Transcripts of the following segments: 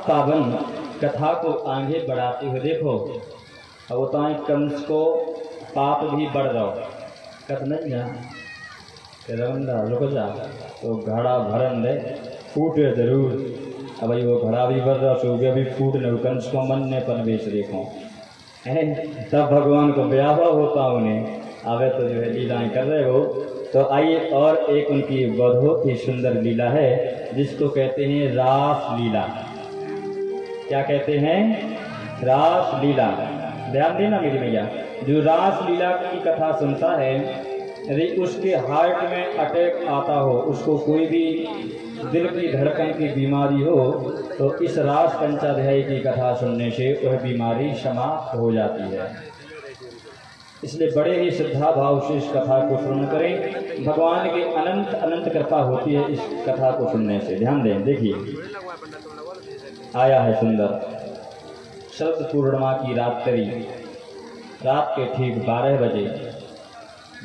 पावन कथा को आगे बढ़ाते हुए देखो। अब बताएं कंस को पाप भी बढ़ रहा कत नहीं जा रवंदा रुक जा तो घड़ा भरन दे फूटे जरूर। अब भाई वो घड़ा भी भर रहा सो भी फूट न कंस को मन ने पन बेच देखो तब भगवान को ब्याह होता उन्हें आवे तो जो है लीलाएं कर रहे हो। तो आइए और एक उनकी बहुत ही सुंदर लीला है जिसको कहते हैं रास लीला। क्या कहते हैं? रास लीला। ध्यान देना मेरी भैया, जो रास लीला की कथा सुनता है यदि उसके हार्ट में अटैक आता हो, उसको कोई भी दिल की धड़कन की बीमारी हो, तो इस रास पंचाध्याय की कथा सुनने से वह बीमारी समाप्त हो जाती है। इसलिए बड़े ही श्रद्धा भाव से इस कथा को श्रवण करें। भगवान की अनंत अनंत कृपा होती है इस कथा को सुनने से। ध्यान दें, देखिए आया है सुंदर शरद पूर्णिमा की रात्रि, रात के ठीक 12 बजे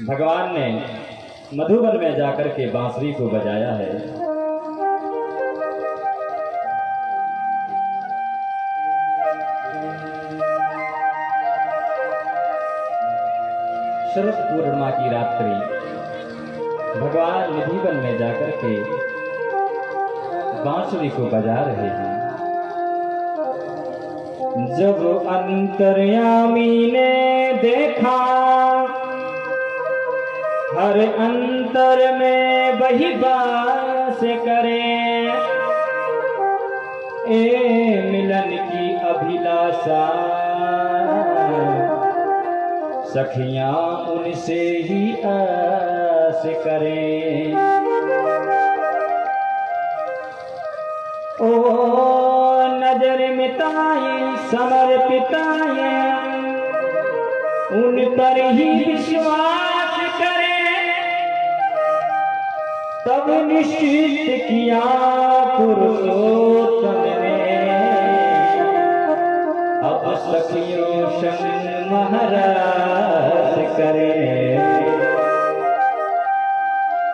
भगवान ने मधुबन में जाकर के बांसुरी को बजाया है। शरद पूर्णिमा की रात्रि भगवान मधुबन में जाकर के बांसुरी को बजा रहे हैं। जब अंतर्यामी ने देखा हर अंतर में वही बास करे, ए मिलन की अभिलाषा सखियां उनसे ही आस करें। ओ नजर मिटाए समर्पिताए उन पर ही विश्वास करें, तब निश्चित किया पुरुषोत्तम ने अब सखियों संग महाराज करें।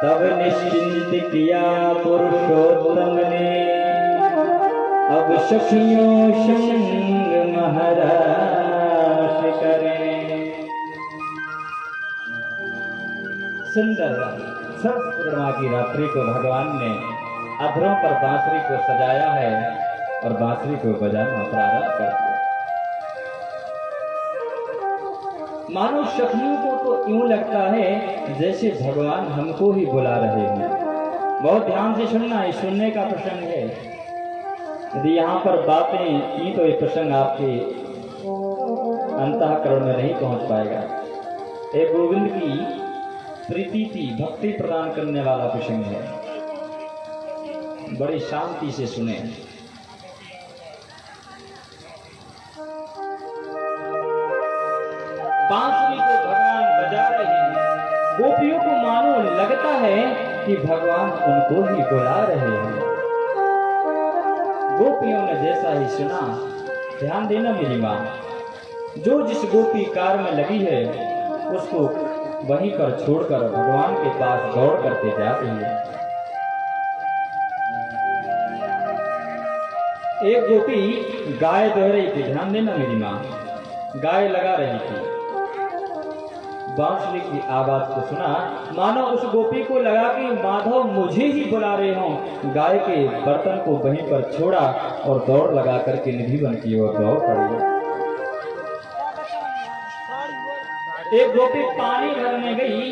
तब निश्चिंत किया पुरुषोत्तम ने अब सखियों संग महाराज करें। सुंदर शरद पूर्णिमा की रात्रि को भगवान ने अधरों पर बांसुरी को सजाया है और बांसुरी को बजाना प्रारंभ कर दिया। मानो सखियों को तो यूं लगता है जैसे भगवान हमको ही बुला रहे हैं। बहुत ध्यान से सुनना, है सुनने का प्रसंग है। यदि यहाँ पर बातें की तो ये प्रसंग आपके अंतःकरण में नहीं पहुंच पाएगा। एक गोविंद की प्रीति की भक्ति प्रदान करने वाला प्रसंग है, बड़ी शांति से सुने। बांसुरी को भगवान बजा रहे हैं। गोपियों को मानो लगता है कि भगवान उनको ही बुला रहे हैं। गोपियों ने जैसा ही सुना, ध्यान देना मेरी माँ, जो जिस गोपी कार में लगी है उसको वहीं पर छोड़कर भगवान के पास दौड़ करके जा रही है। एक गोपी गाय दो रही थी, ध्यान देना मेरी माँ, गाय लगा रही थी। बांसुरी की आवाज को सुना, मानो उस गोपी को लगा कि माधव मुझे ही बुला रहे हों। गाय के बर्तन को वहीं पर छोड़ा और दौड़ लगा करके निधिवन की ओर दौड़ पड़ी। एक गोपी पानी भरने गई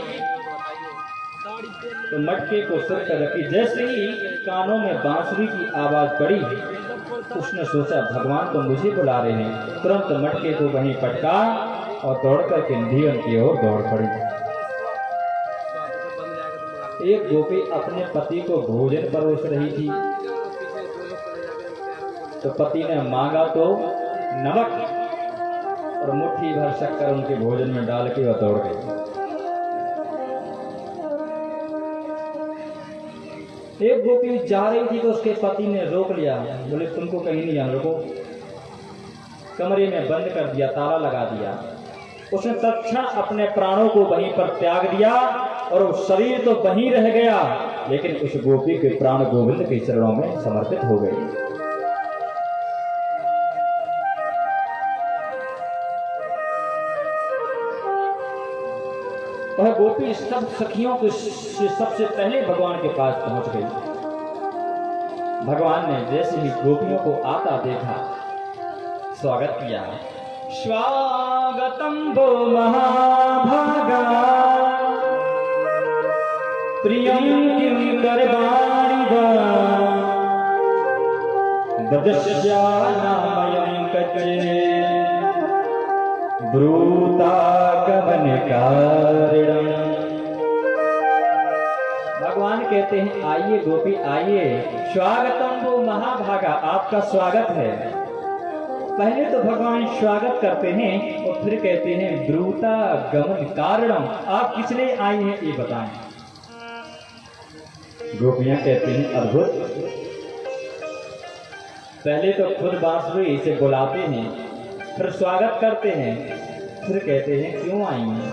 तो मटके को सिर पर रखी। जैसे ही कानों में बांसुरी की आवाज पड़ी, उसने सोचा भगवान तो मुझे बुला रहे हैं। तुरंत मटके को वहीं पटका और दौड़ करके निधिवन की ओर दौड़ पड़ी। एक गोपी अपने पति को भोजन परोस रही थी, तो पति ने मांगा तो नमक और मुट्ठी भर शक्कर उनके भोजन में डाल के वह दौड़ गई। एक गोपी जा रही थी तो उसके पति ने रोक लिया, बोले तुमको कहीं नहीं जाना, रुको। कमरे में बंद कर दिया, ताला लगा दिया। उसने तत्क्षण अपने प्राणों को वहीं पर त्याग दिया और शरीर तो वहीं रह गया, लेकिन उस गोपी के प्राण गोविंद के चरणों में समर्पित हो गए। वह गोपी सब सखियों के सबसे पहले भगवान के पास पहुंच गई। भगवान ने जैसे ही गोपियों को आता देखा, स्वागत किया। स्वागतम वो महाभागा प्रियम किं करवाणिदा बदस्यानामयं कच्चे ब्रूता गमन कारिणम्। भगवान कहते हैं आइए गोपी आइए, स्वागतम वो महाभागा, आपका स्वागत है। पहले तो भगवान स्वागत करते हैं और फिर कहते हैं ब्रूता गमन कारणम, आप किस लिए आई हैं ये बताएं। गोपियां कहती हैं अद्भुत। पहले तो खुद बांसुरी से बुलाते हैं, फिर स्वागत करते हैं, फिर कहते हैं क्यों आई हैं।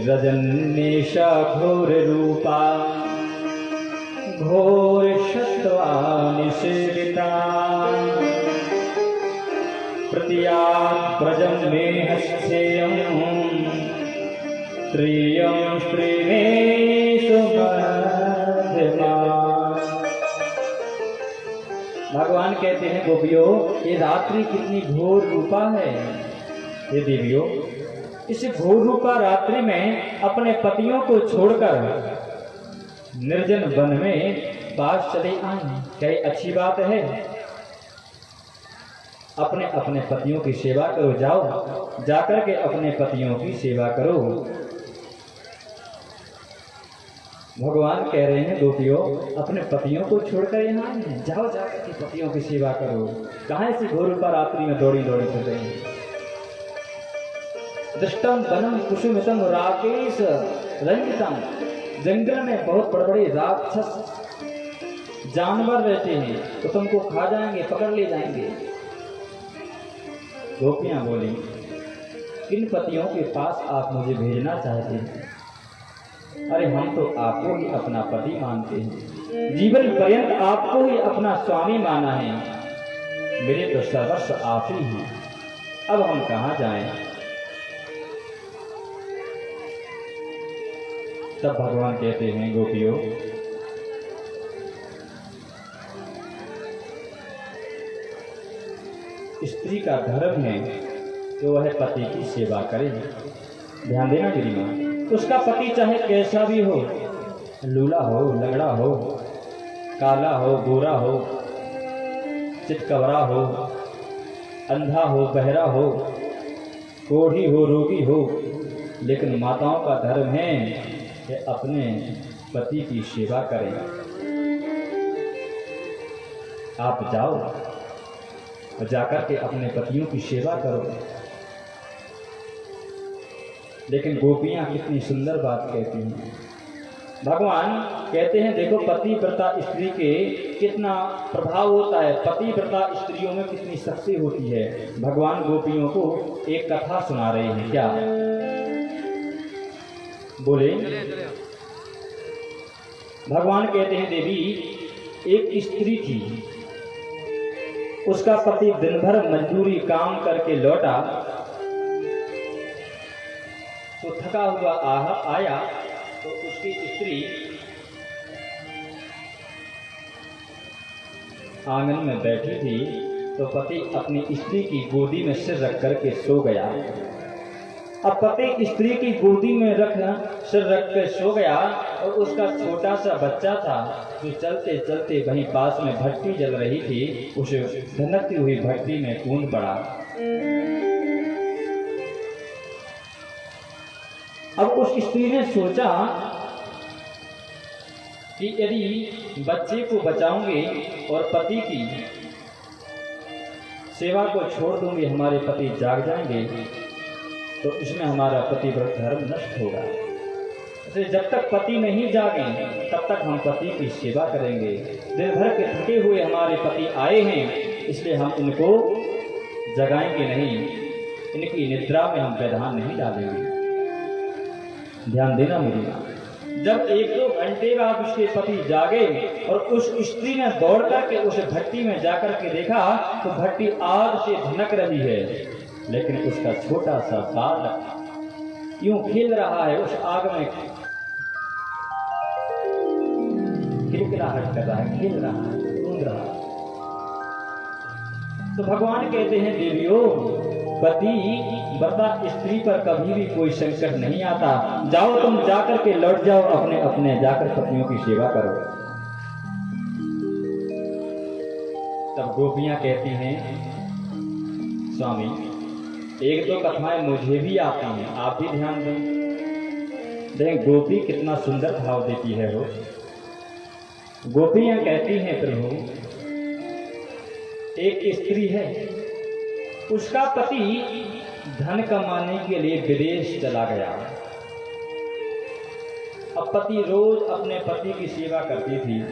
रजन्नेशा घोर रूपा घोर शत्वानि सेविता प्रतियात् प्रजं मे हस्तेयं त्रियं श्रीमेषु मध्यमा। भगवान कहते हैं गोपियों, ये रात्रि कितनी घोर रूपा है। ये देवियों, इस घोर रूपा रात्रि में अपने पतियों को छोड़कर निर्जन वन में पास चले आए, क्या ये अच्छी बात है। अपने अपने पतियों की सेवा करो, जाओ जाकर के अपने पतियों की सेवा करो। भगवान कह रहे हैं गोपियों, अपने पतियों को छोड़कर यहाँ जाओ, जाकर के पतियों की सेवा करो। कहाँ ऐसी घोर रूपा रात्रि में दौड़ी दौड़ी कर रहे हैं। दृष्टम वनम कुसुमितम राकेश रंजितम, जंगल में बहुत बड़े बड़े राक्षस जानवर रहते हैं, तो तुमको खा जाएंगे, पकड़ ले जाएंगे। गोपियां बोली, किन पतियों के पास आप मुझे भेजना चाहते हैं। अरे हम तो आपको ही अपना पति मानते हैं, जीवन पर्यंत आपको ही अपना स्वामी माना है, मेरे तो सर्वस्व आप ही हैं, अब हम कहाँ जाएं। तब भगवान कहते हैं गोपियों, स्त्री का धर्म है कि वह पति की सेवा करे। ध्यान देना मेरी मां, उसका पति चाहे कैसा भी हो, लूला हो, लंगड़ा हो, काला हो, गोरा हो, चितकबरा हो, अंधा हो, बहरा हो, कोढ़ी हो, रोगी हो, लेकिन माताओं का धर्म है कि अपने पति की सेवा करें। आप जाओ और जाकर के अपने पतियों की सेवा करो। लेकिन गोपियां कितनी सुंदर बात कहती हैं। भगवान कहते हैं देखो पतिव्रता स्त्री के कितना प्रभाव होता है, पतिव्रता स्त्रियों में कितनी शक्ति होती है। भगवान गोपियों को एक कथा सुना रहे हैं। क्या बोले? भगवान कहते हैं देवी, एक स्त्री थी, उसका पति दिन भर मजदूरी काम करके लौटा तो थका हुआ आया तो उसकी स्त्री आंगन में बैठी थी तो पति अपनी स्त्री की गोदी में सिर रख करके सो गया। अब पति स्त्री की गोदी में सिर रख कर सो गया और उसका छोटा सा बच्चा था जो चलते चलते वहीं पास में भट्टी जल रही थी, उस धनकती हुई भट्टी में कूद पड़ा। अब उस स्त्री ने सोचा कि यदि बच्चे को बचाऊंगे और पति की सेवा को छोड़ दूंगी, हमारे पति जाग जाएंगे तो इसमें हमारा पतिव्रत धर्म नष्ट होगा। इसलिए जब तक पति नहीं जागे तब तक हम पति की सेवा करेंगे। दिन भर के थके हुए हमारे पति आए हैं, इसलिए हम उनको जगाएंगे नहीं, इनकी निद्रा में हम व्यवधान नहीं डालेंगे। ध्यान देना मेरी मां। जब 1-2 घंटे बाद उसके पति जागे और उस स्त्री ने दौड़ करके उस भट्टी में जाकर के देखा तो भट्टी आग से धनक रही है, लेकिन उसका छोटा सा बालक यूं खिल रहा है, उस आग में खिलखिलाहट कर रहा है, खिल रहा है, घूम रहा है। तो भगवान कहते हैं देवियों, पति व्रता स्त्री पर कभी भी कोई संकट नहीं आता। जाओ तुम जाकर के लौट जाओ, अपने अपने जाकर पत्नियों की सेवा करो। तब गोपियां कहती हैं, स्वामी एक दो कथाएं मुझे भी आती हैं, आप भी ध्यान दें। देखें गोपी कितना सुंदर भाव देती है वो। गोपियां कहती हैं, प्रभु एक स्त्री है, उसका पति धन कमाने के लिए विदेश चला गया। अब पति रोज अपने पति की सेवा करती थी,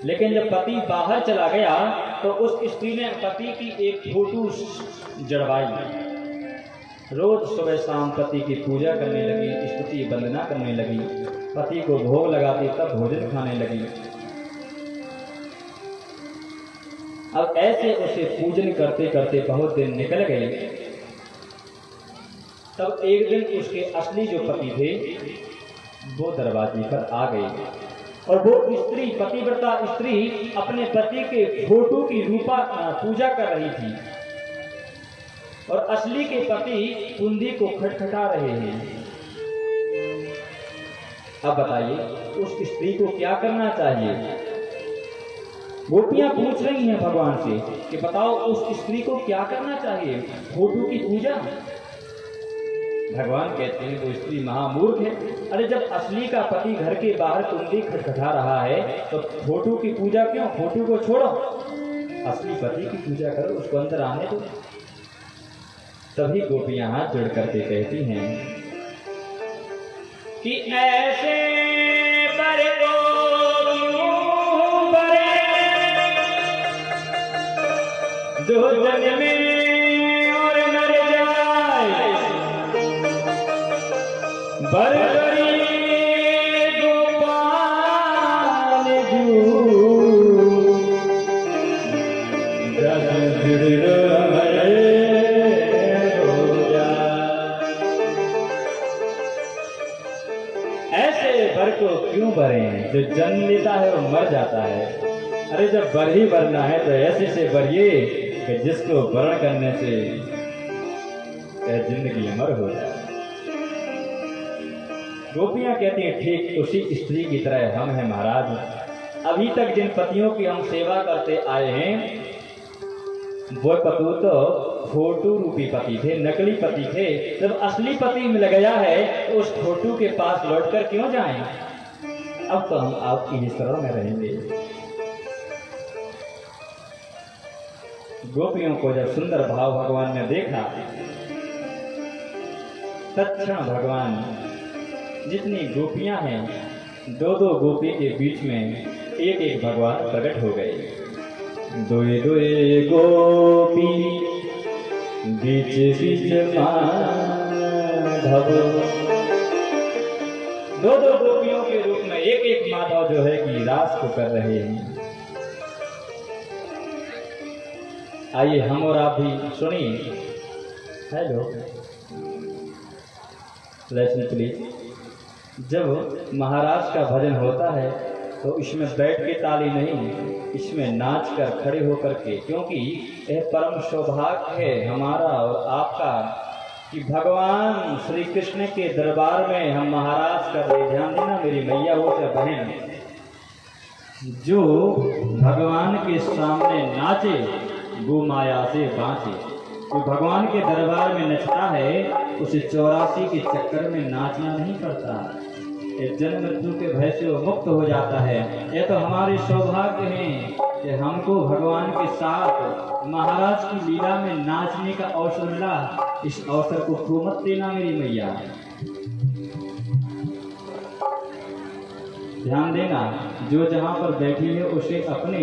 लेकिन जब पति बाहर चला गया तो उस स्त्री ने पति की एक फोटो जड़वाई। रोज सुबह शाम पति की पूजा करने लगी, स्तुति वंदना करने लगी, पति को भोग लगाती, तब भोजन खाने लगी। अब ऐसे उसे पूजन करते करते बहुत दिन निकल गए। तब एक दिन उसके असली जो पति थे वो दरवाजे पर आ गए, और वो स्त्री, पतिव्रता स्त्री, अपने पति के फोटो की पूजा कर रही थी, और असली के पति कुंडी को खटखटा रहे हैं। अब बताइए उस स्त्री को क्या करना चाहिए? गोपियां पूछ रही हैं भगवान से कि बताओ उस स्त्री को क्या करना चाहिए, फोटो की पूजा? भगवान कहते हैं वो स्त्री महामूर्ख है। अरे जब असली का पति घर के बाहर कुंडी खटखटा रहा है तो फोटो की पूजा क्यों? फोटो को छोड़ो, असली पति की पूजा करो, उसको अंदर आने दो। तभी गोपियां हाथ जोड़ करके कहती हैं कि ऐसे बर को क्यों बरे, जो जन्मे और मर जाए, बर गोपाल ऐसे बर को क्यों भरे, जो जन्म लेता है वो मर जाता है। अरे जब बर ही भरना है तो ऐसे से भरिए कि जिसको वर्ण करने से जिंदगी अमर हो जाए। गोपियां कहती हैं ठीक उसी स्त्री की तरह हम हैं महाराज। अभी तक जिन पतियों की हम सेवा करते आए हैं वो पति तो फोटो रूपी पति थे, नकली पति थे। जब असली पति मिल गया है तो उस फोटो के पास लौटकर क्यों जाएं? अब तो हम आपकी ही शरण में रहेंगे। गोपियों को जब सुंदर भाव भगवान ने देखा, तत्क्षण भगवान जितनी गोपियां हैं, दो दो गोपी के बीच में एक एक भगवान प्रकट हो गए। दोए दोए गोपी बीच बीच माधव, दो दो गोपियों के रूप में एक एक माधव जो है कि रास को कर रहे हैं। आइए हम और आप भी सुनिए। Hello listen please. जब महाराज का भजन होता है तो इसमें बैठ के ताली नहीं, इसमें नाच कर खड़े होकर के, क्योंकि यह परम सौभाग्य है हमारा और आपका कि भगवान श्री कृष्ण के दरबार में हम महाराज कर रहे। ध्यान देना मेरी मैया हो चाहे बहन, जो भगवान के सामने नाचे वो माया से बाँचे। तो भगवान के दरबार में नचता है उसे 84 के चक्कर में नाचना नहीं पड़ता, जन्म मृत्यु के भय से मुक्त हो जाता है। यह तो हमारे सौभाग्य हैं कि हमको भगवान के साथ महाराज की लीला में नाचने का अवसर मिला। इस अवसर को खो मत देना मेरी मैया। ध्यान देना, जो जहाँ पर बैठी है उसे अपने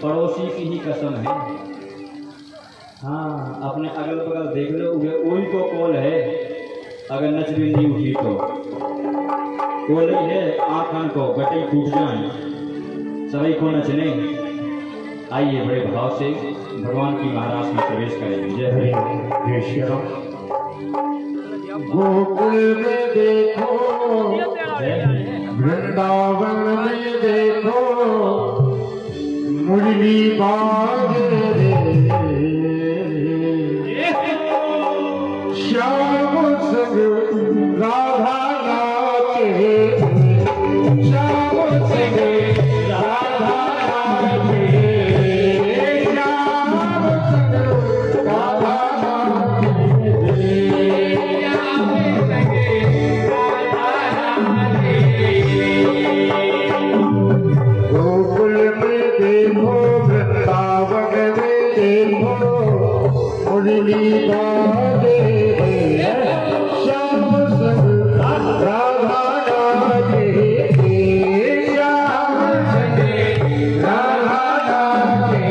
पड़ोसी की ही कसम है। हाँ, अपने अगल बगल देख लो, वही को कॉल है। अगर नच भी नहीं उठी तो कोल है, आँखन को गटे टूट जाए, सभी को नचने। आइए बड़े भाव से भगवान की महाराज में प्रवेश करेंगे। जय हरि जय श्री राम। गोकुल में देखो, वृंदावन में देखो, मुरली बाजे रे, श्याम संग राधा नाचे, श्याम संग राधा नाचे, श्याम संग राधा गोकुल में देखो, वृंदावन में देखो, मुरली बाजे रे, श्याम संग राधा नाचे, श्याम संग राधा नाचे,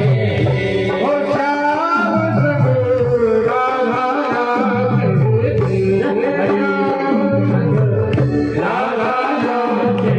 ओ श्याम संग राधा नाचे, श्याम संग राधा नाचे।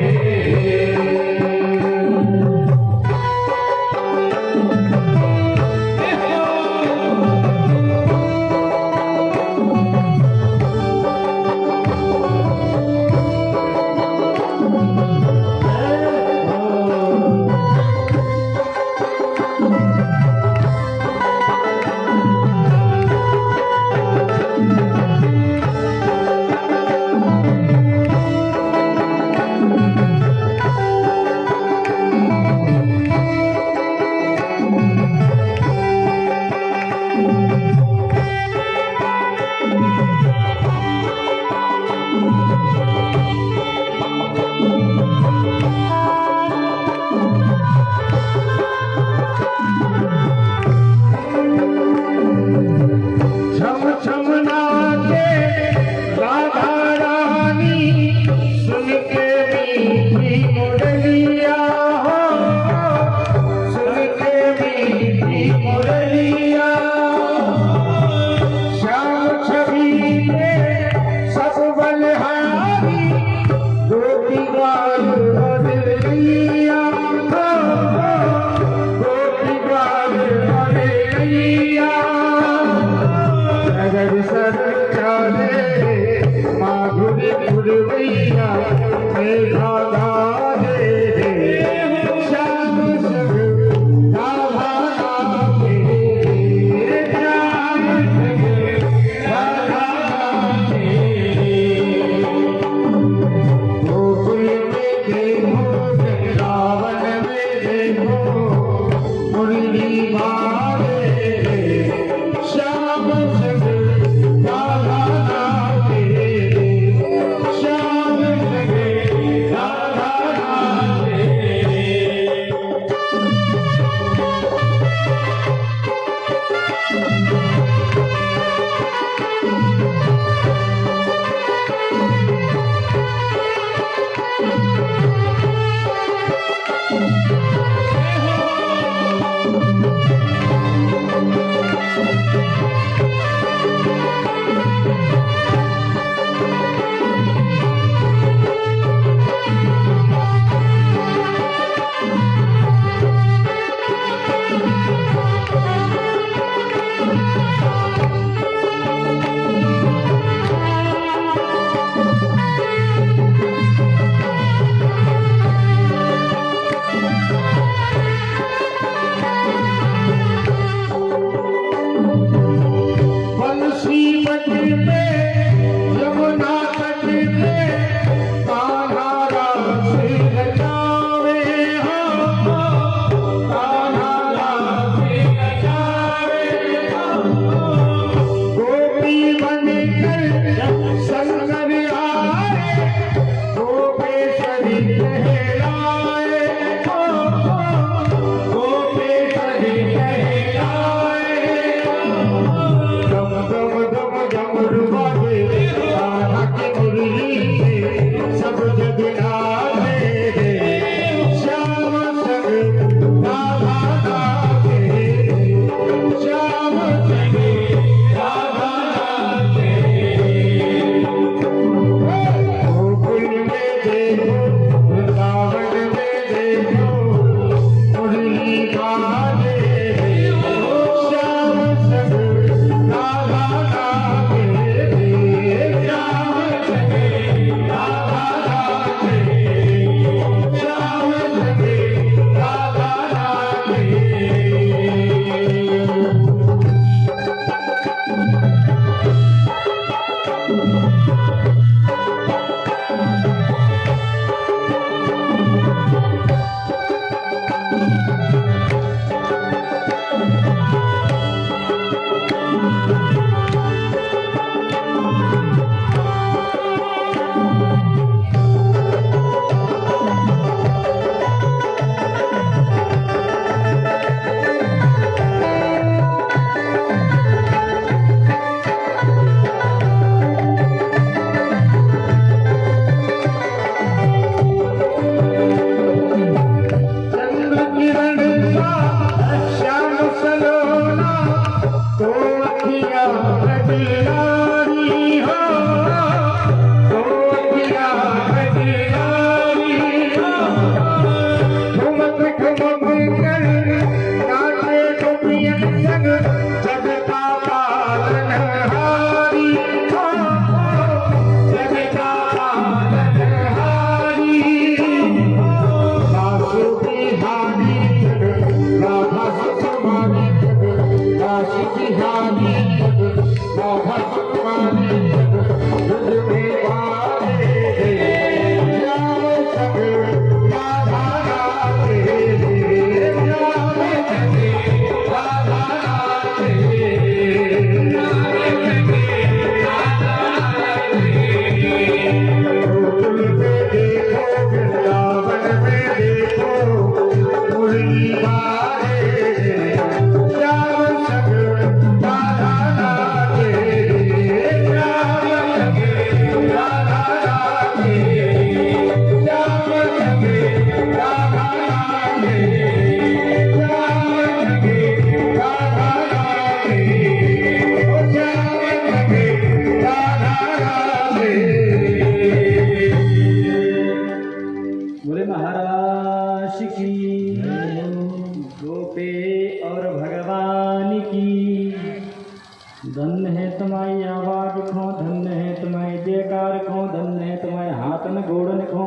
धन्य है तुम्हारी आवाज खो, धन्य है तुम्हारी जयकार खो, धन्य है तुम्हारे हाथन गोड़न खो।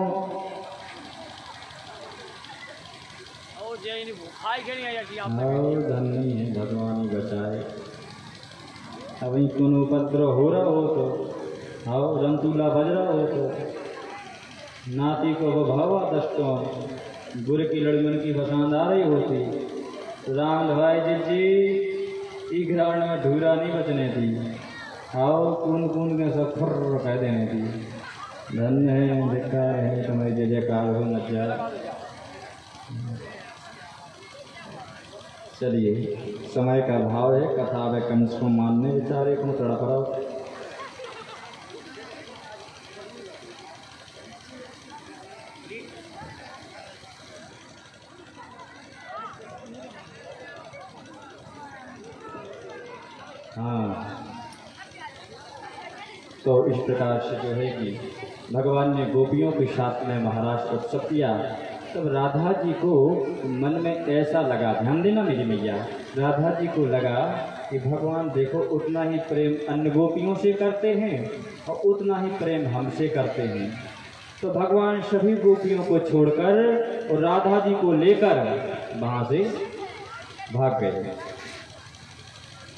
और धन्य है भगवान बचाए। अब कौन उपद्रव हो रहा हो तो, और रंतूला बज रहा हो तो, नाती को बभावा दस्तों, गुर की लड़मन की पसंद आ रही होती। राम भाई जी ई घराण में ढूरा नहीं बचने दी, आओ कून कून के सब फुर्र कह देने दी। धन्य है धिक्कार है तुम्हारी जय जयकार हो नचा। चलिए समय का भाव है, कथा व कंस को मानने बेचारे को तड़प रहा। हाँ, तो इस प्रकार से जो है कि भगवान ने गोपियों के साथ में महाराज को उत्सव किया। तब राधा जी को मन में ऐसा लगा, ध्यान देना मेरी मैया, राधा जी को लगा कि भगवान देखो उतना ही प्रेम अन्य गोपियों से करते हैं और उतना ही प्रेम हमसे करते हैं। तो भगवान सभी गोपियों को छोड़कर और राधा जी को लेकर वहाँ से भाग गए।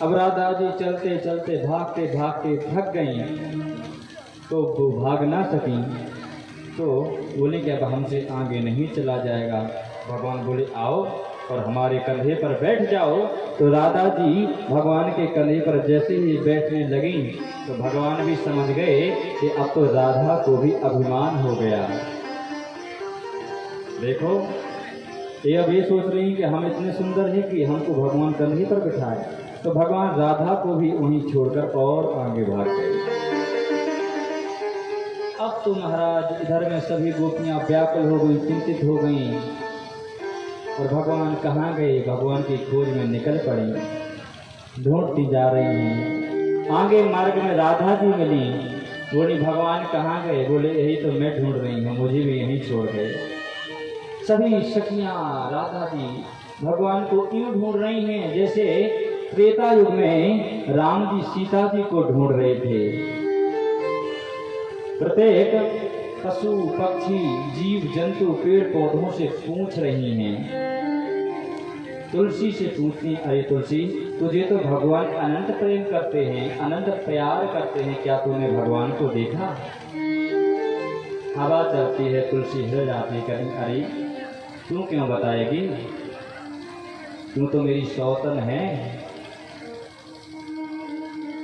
अब राधा जी चलते चलते भागते भागते थक गई, तो वो भाग ना सकी, तो बोले कि अब हमसे आगे नहीं चला जाएगा। भगवान बोले आओ और हमारे कंधे पर बैठ जाओ। तो राधा जी भगवान के कंधे पर जैसे ही बैठने लगी तो भगवान भी समझ गए कि अब तो राधा को भी अभिमान हो गया। देखो ये अब ये सोच रही कि हम इतने सुंदर हैं कि हमको भगवान कंधे पर बिठाए। तो भगवान राधा को भी वहीं छोड़कर और आगे भाग गए। अब तो महाराज इधर में सभी गोपियां व्याकुल हो गई, चिंतित हो गईं और भगवान कहाँ गए, भगवान की खोज में निकल पड़ी, ढूंढती जा रही हैं। आगे मार्ग में राधा जी मिली, बोली भगवान कहाँ गए, बोले यही तो मैं ढूंढ रही हूँ, मुझे भी यहीं छोड़ गए। सभी सखियाँ राधा जी भगवान को यूँ ढूंढ रही हैं जैसे त्रेता युग में राम जी सीता जी को ढूंढ रहे थे। प्रत्येक पशु पक्षी जीव जंतु पेड़ पौधों से पूछ रही हैं। तुलसी से पूछती, अरे तुलसी तुझे तो भगवान अनंत प्रेम करते हैं, अनंत प्यार करते हैं, क्या तूने भगवान को देखा? हवा चलती है, तुलसी हिल जाती कहीं, अरे तू क्यों बताएगी, तू तो मेरी सौतन है।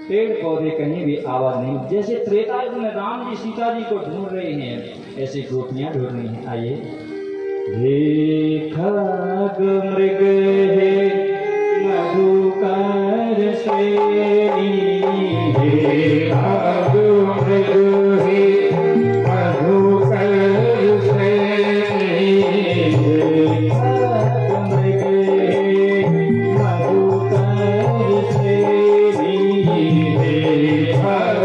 पेड़ पौधे कहीं भी आवाज नहीं। जैसे त्रेता युग में राम जी सीता जी को ढूंढ रहे हैं, ऐसी गोपियां ढूंढ रही हैं। आइए। हे खग मृग हे मधुकर श्रेणी, हे खग मृग हे मधुकर श्रेणी, हे खग मृग हे मधुकर श्रेणी, हे खग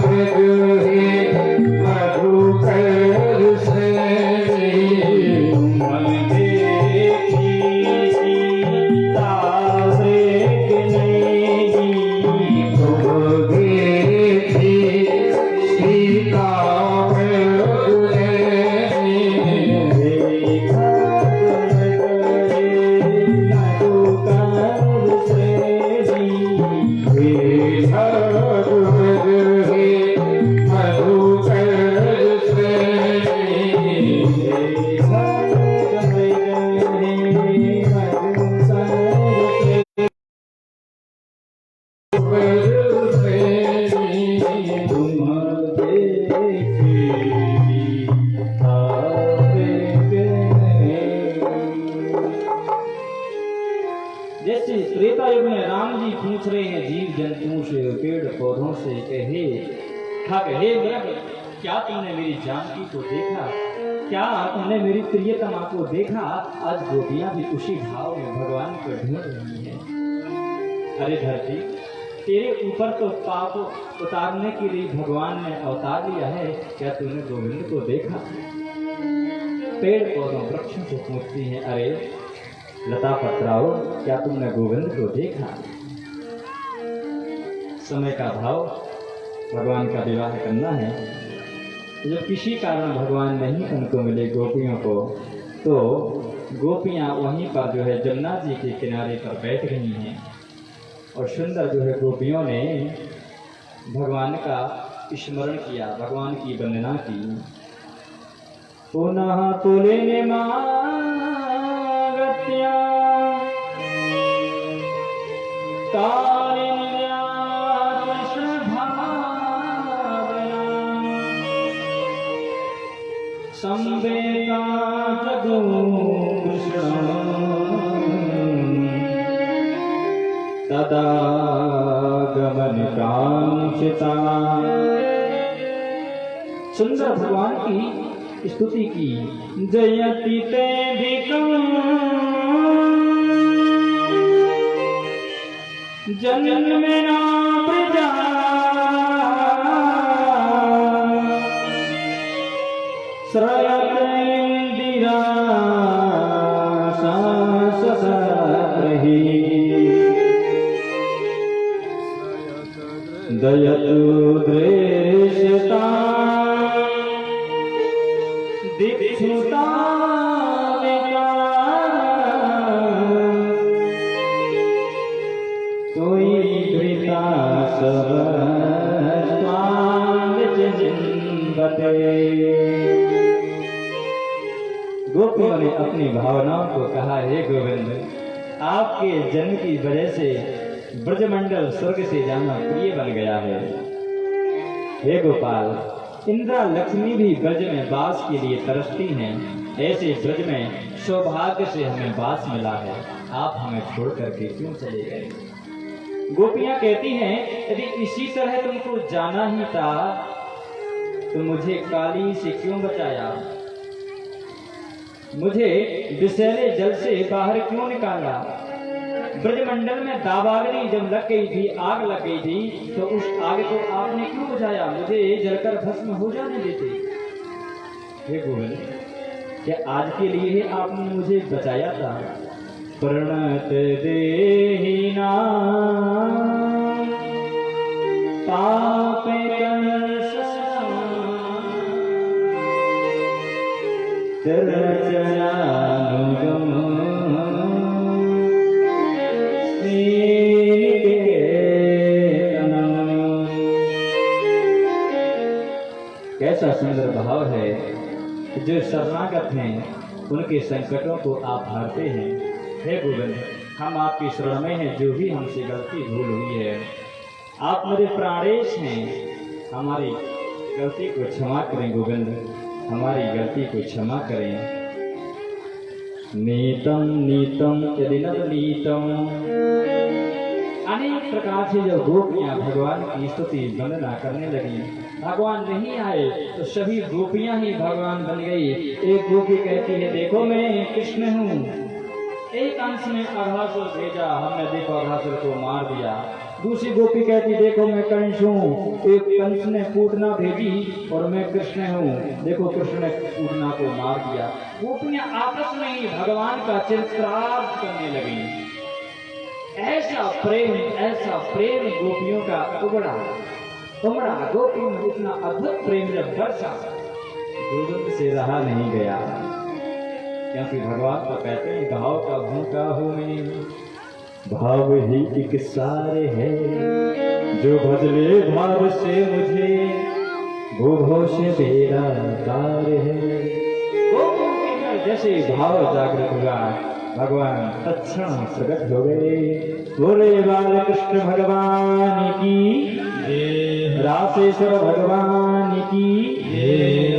मृग हे मधुकर श्रेणी, मन देखी सीता मृग नहीं, तुम देखी सीता मृग नहीं, हे खग मृग हे मधुकर श्रेणी, हे खग मृग हे मधुकर श्रेणी, हे खग मृग हे मधुकर श्रेणी, तुम देखी जैसे त्रेता युग में राम जी पूछ रहे हैं जीव जंतुओं से, पेड़ पौधों से कि हे खग हे मृग, क्या तुमने मेरी जानकी को देखा, क्या तुमने मेरी प्रियतमा को देखा? आज गोपियां भी उसी भाव में भगवान को ढूंढ रही हैं। अरे धरती, तेरे ऊपर तो पाप उतारने के लिए भगवान ने अवतार लिया है, क्या तूने गोविंद को देखा? पेड़ पौधों वृक्षों से पूछती हैं, अरे लता पत्राओ, क्या तुमने गोविंद को देखा? समय का भाव, भगवान का विवाह करना है। जब किसी कारण भगवान नहीं उनको मिले गोपियों को, तो गोपियाँ वहीं पर जो है जमुना जी के किनारे पर बैठ गई हैं और सुंदर जो है गोपियों ने भगवान का स्मरण किया, भगवान की वंदना की। पुनः तुले मागत्या कालिन्या कृष्ण भावना संवेदा जगो कृष्ण तदा गमन कांक्षिता। सुंदर भगवान की स्तुति की। जयति ते भिकं जन्मना प्रजा श्रयत इंदिरा ससरहि दयतु दृश्यता दीक्षुता सोई धृता सब गोपियों ने अपनी भावनाओं को कहा, हे गोविंद, आपके जन्म की वजह से ब्रजमंडल स्वर्ग से जाना प्रिय बन गया है। हे गोपाल, इंद्रा लक्ष्मी भी ब्रज में वास के लिए तरसती हैं। ऐसे ब्रज में सौभाग्य से हमें वास मिला है, आप हमें छोड़ करके क्यों चले गए? गोपियां कहती हैं, यदि इसी तरह तुमको जाना ही था तो मुझे काली से क्यों बचाया, मुझे विषैले जल से बाहर क्यों निकाला? ब्रजमंडल में दावाग्नि जब लग गई थी, आग लग गई थी, तो उस आग को आपने क्यों बुझाया? मुझे जलकर भस्म हो जाने देते। हे गोविंद, क्या आज के लिए ही आपने मुझे बचाया था? प्रणत देहिना पाप कैसा सुंदर भाव है। जो शरणागत हैं उनके संकटों को आप हारते हैं। हे गोविंद, हम आपकी शरण में हैं। जो भी हमसे गलती भूल हुई है, आप मेरे प्राणेश हैं, हमारी गलती को क्षमा करें। गोविंद, हमारी गलती को क्षमा करें। नीतम नीतम यदि नवनीतम। अनेक प्रकार से जब गोपियां भगवान की स्तुति वंदना करने लगी, भगवान नहीं आए तो सभी गोपियां ही भगवान बन गई। एक गोपी कहती है, देखो मैं कृष्ण हूँ। एक अंश ने अघासुर भेजा, हमने देखो अघासुर को मार दिया। दूसरी गोपी कहती, देखो मैं कंस हूँ। एक कंस ने पूतना भेजी और मैं कृष्ण हूँ, देखो कृष्ण ने पूतना को मार दिया। गोपियां आपस में ही भगवान का चरित्रार्थ करने लगी। ऐसा प्रेम गोपियों का उमड़ा। गोपियों में इतना अद्भुत प्रेम जब बरसा, गोविंद से रहा नहीं गया। क्योंकि भगवान तो कहते हैं, भाव का भूखा हूँ मैं, भाव ही एक सार है, जो बदले भाव से मुझे वो भाव से मेरा तार है। जैसे भाव जागृत हुआ, भगवान तत्क्षण प्रकट हो गए। बोले बाल कृष्ण भगवान की, रासेश्वर भगवान की।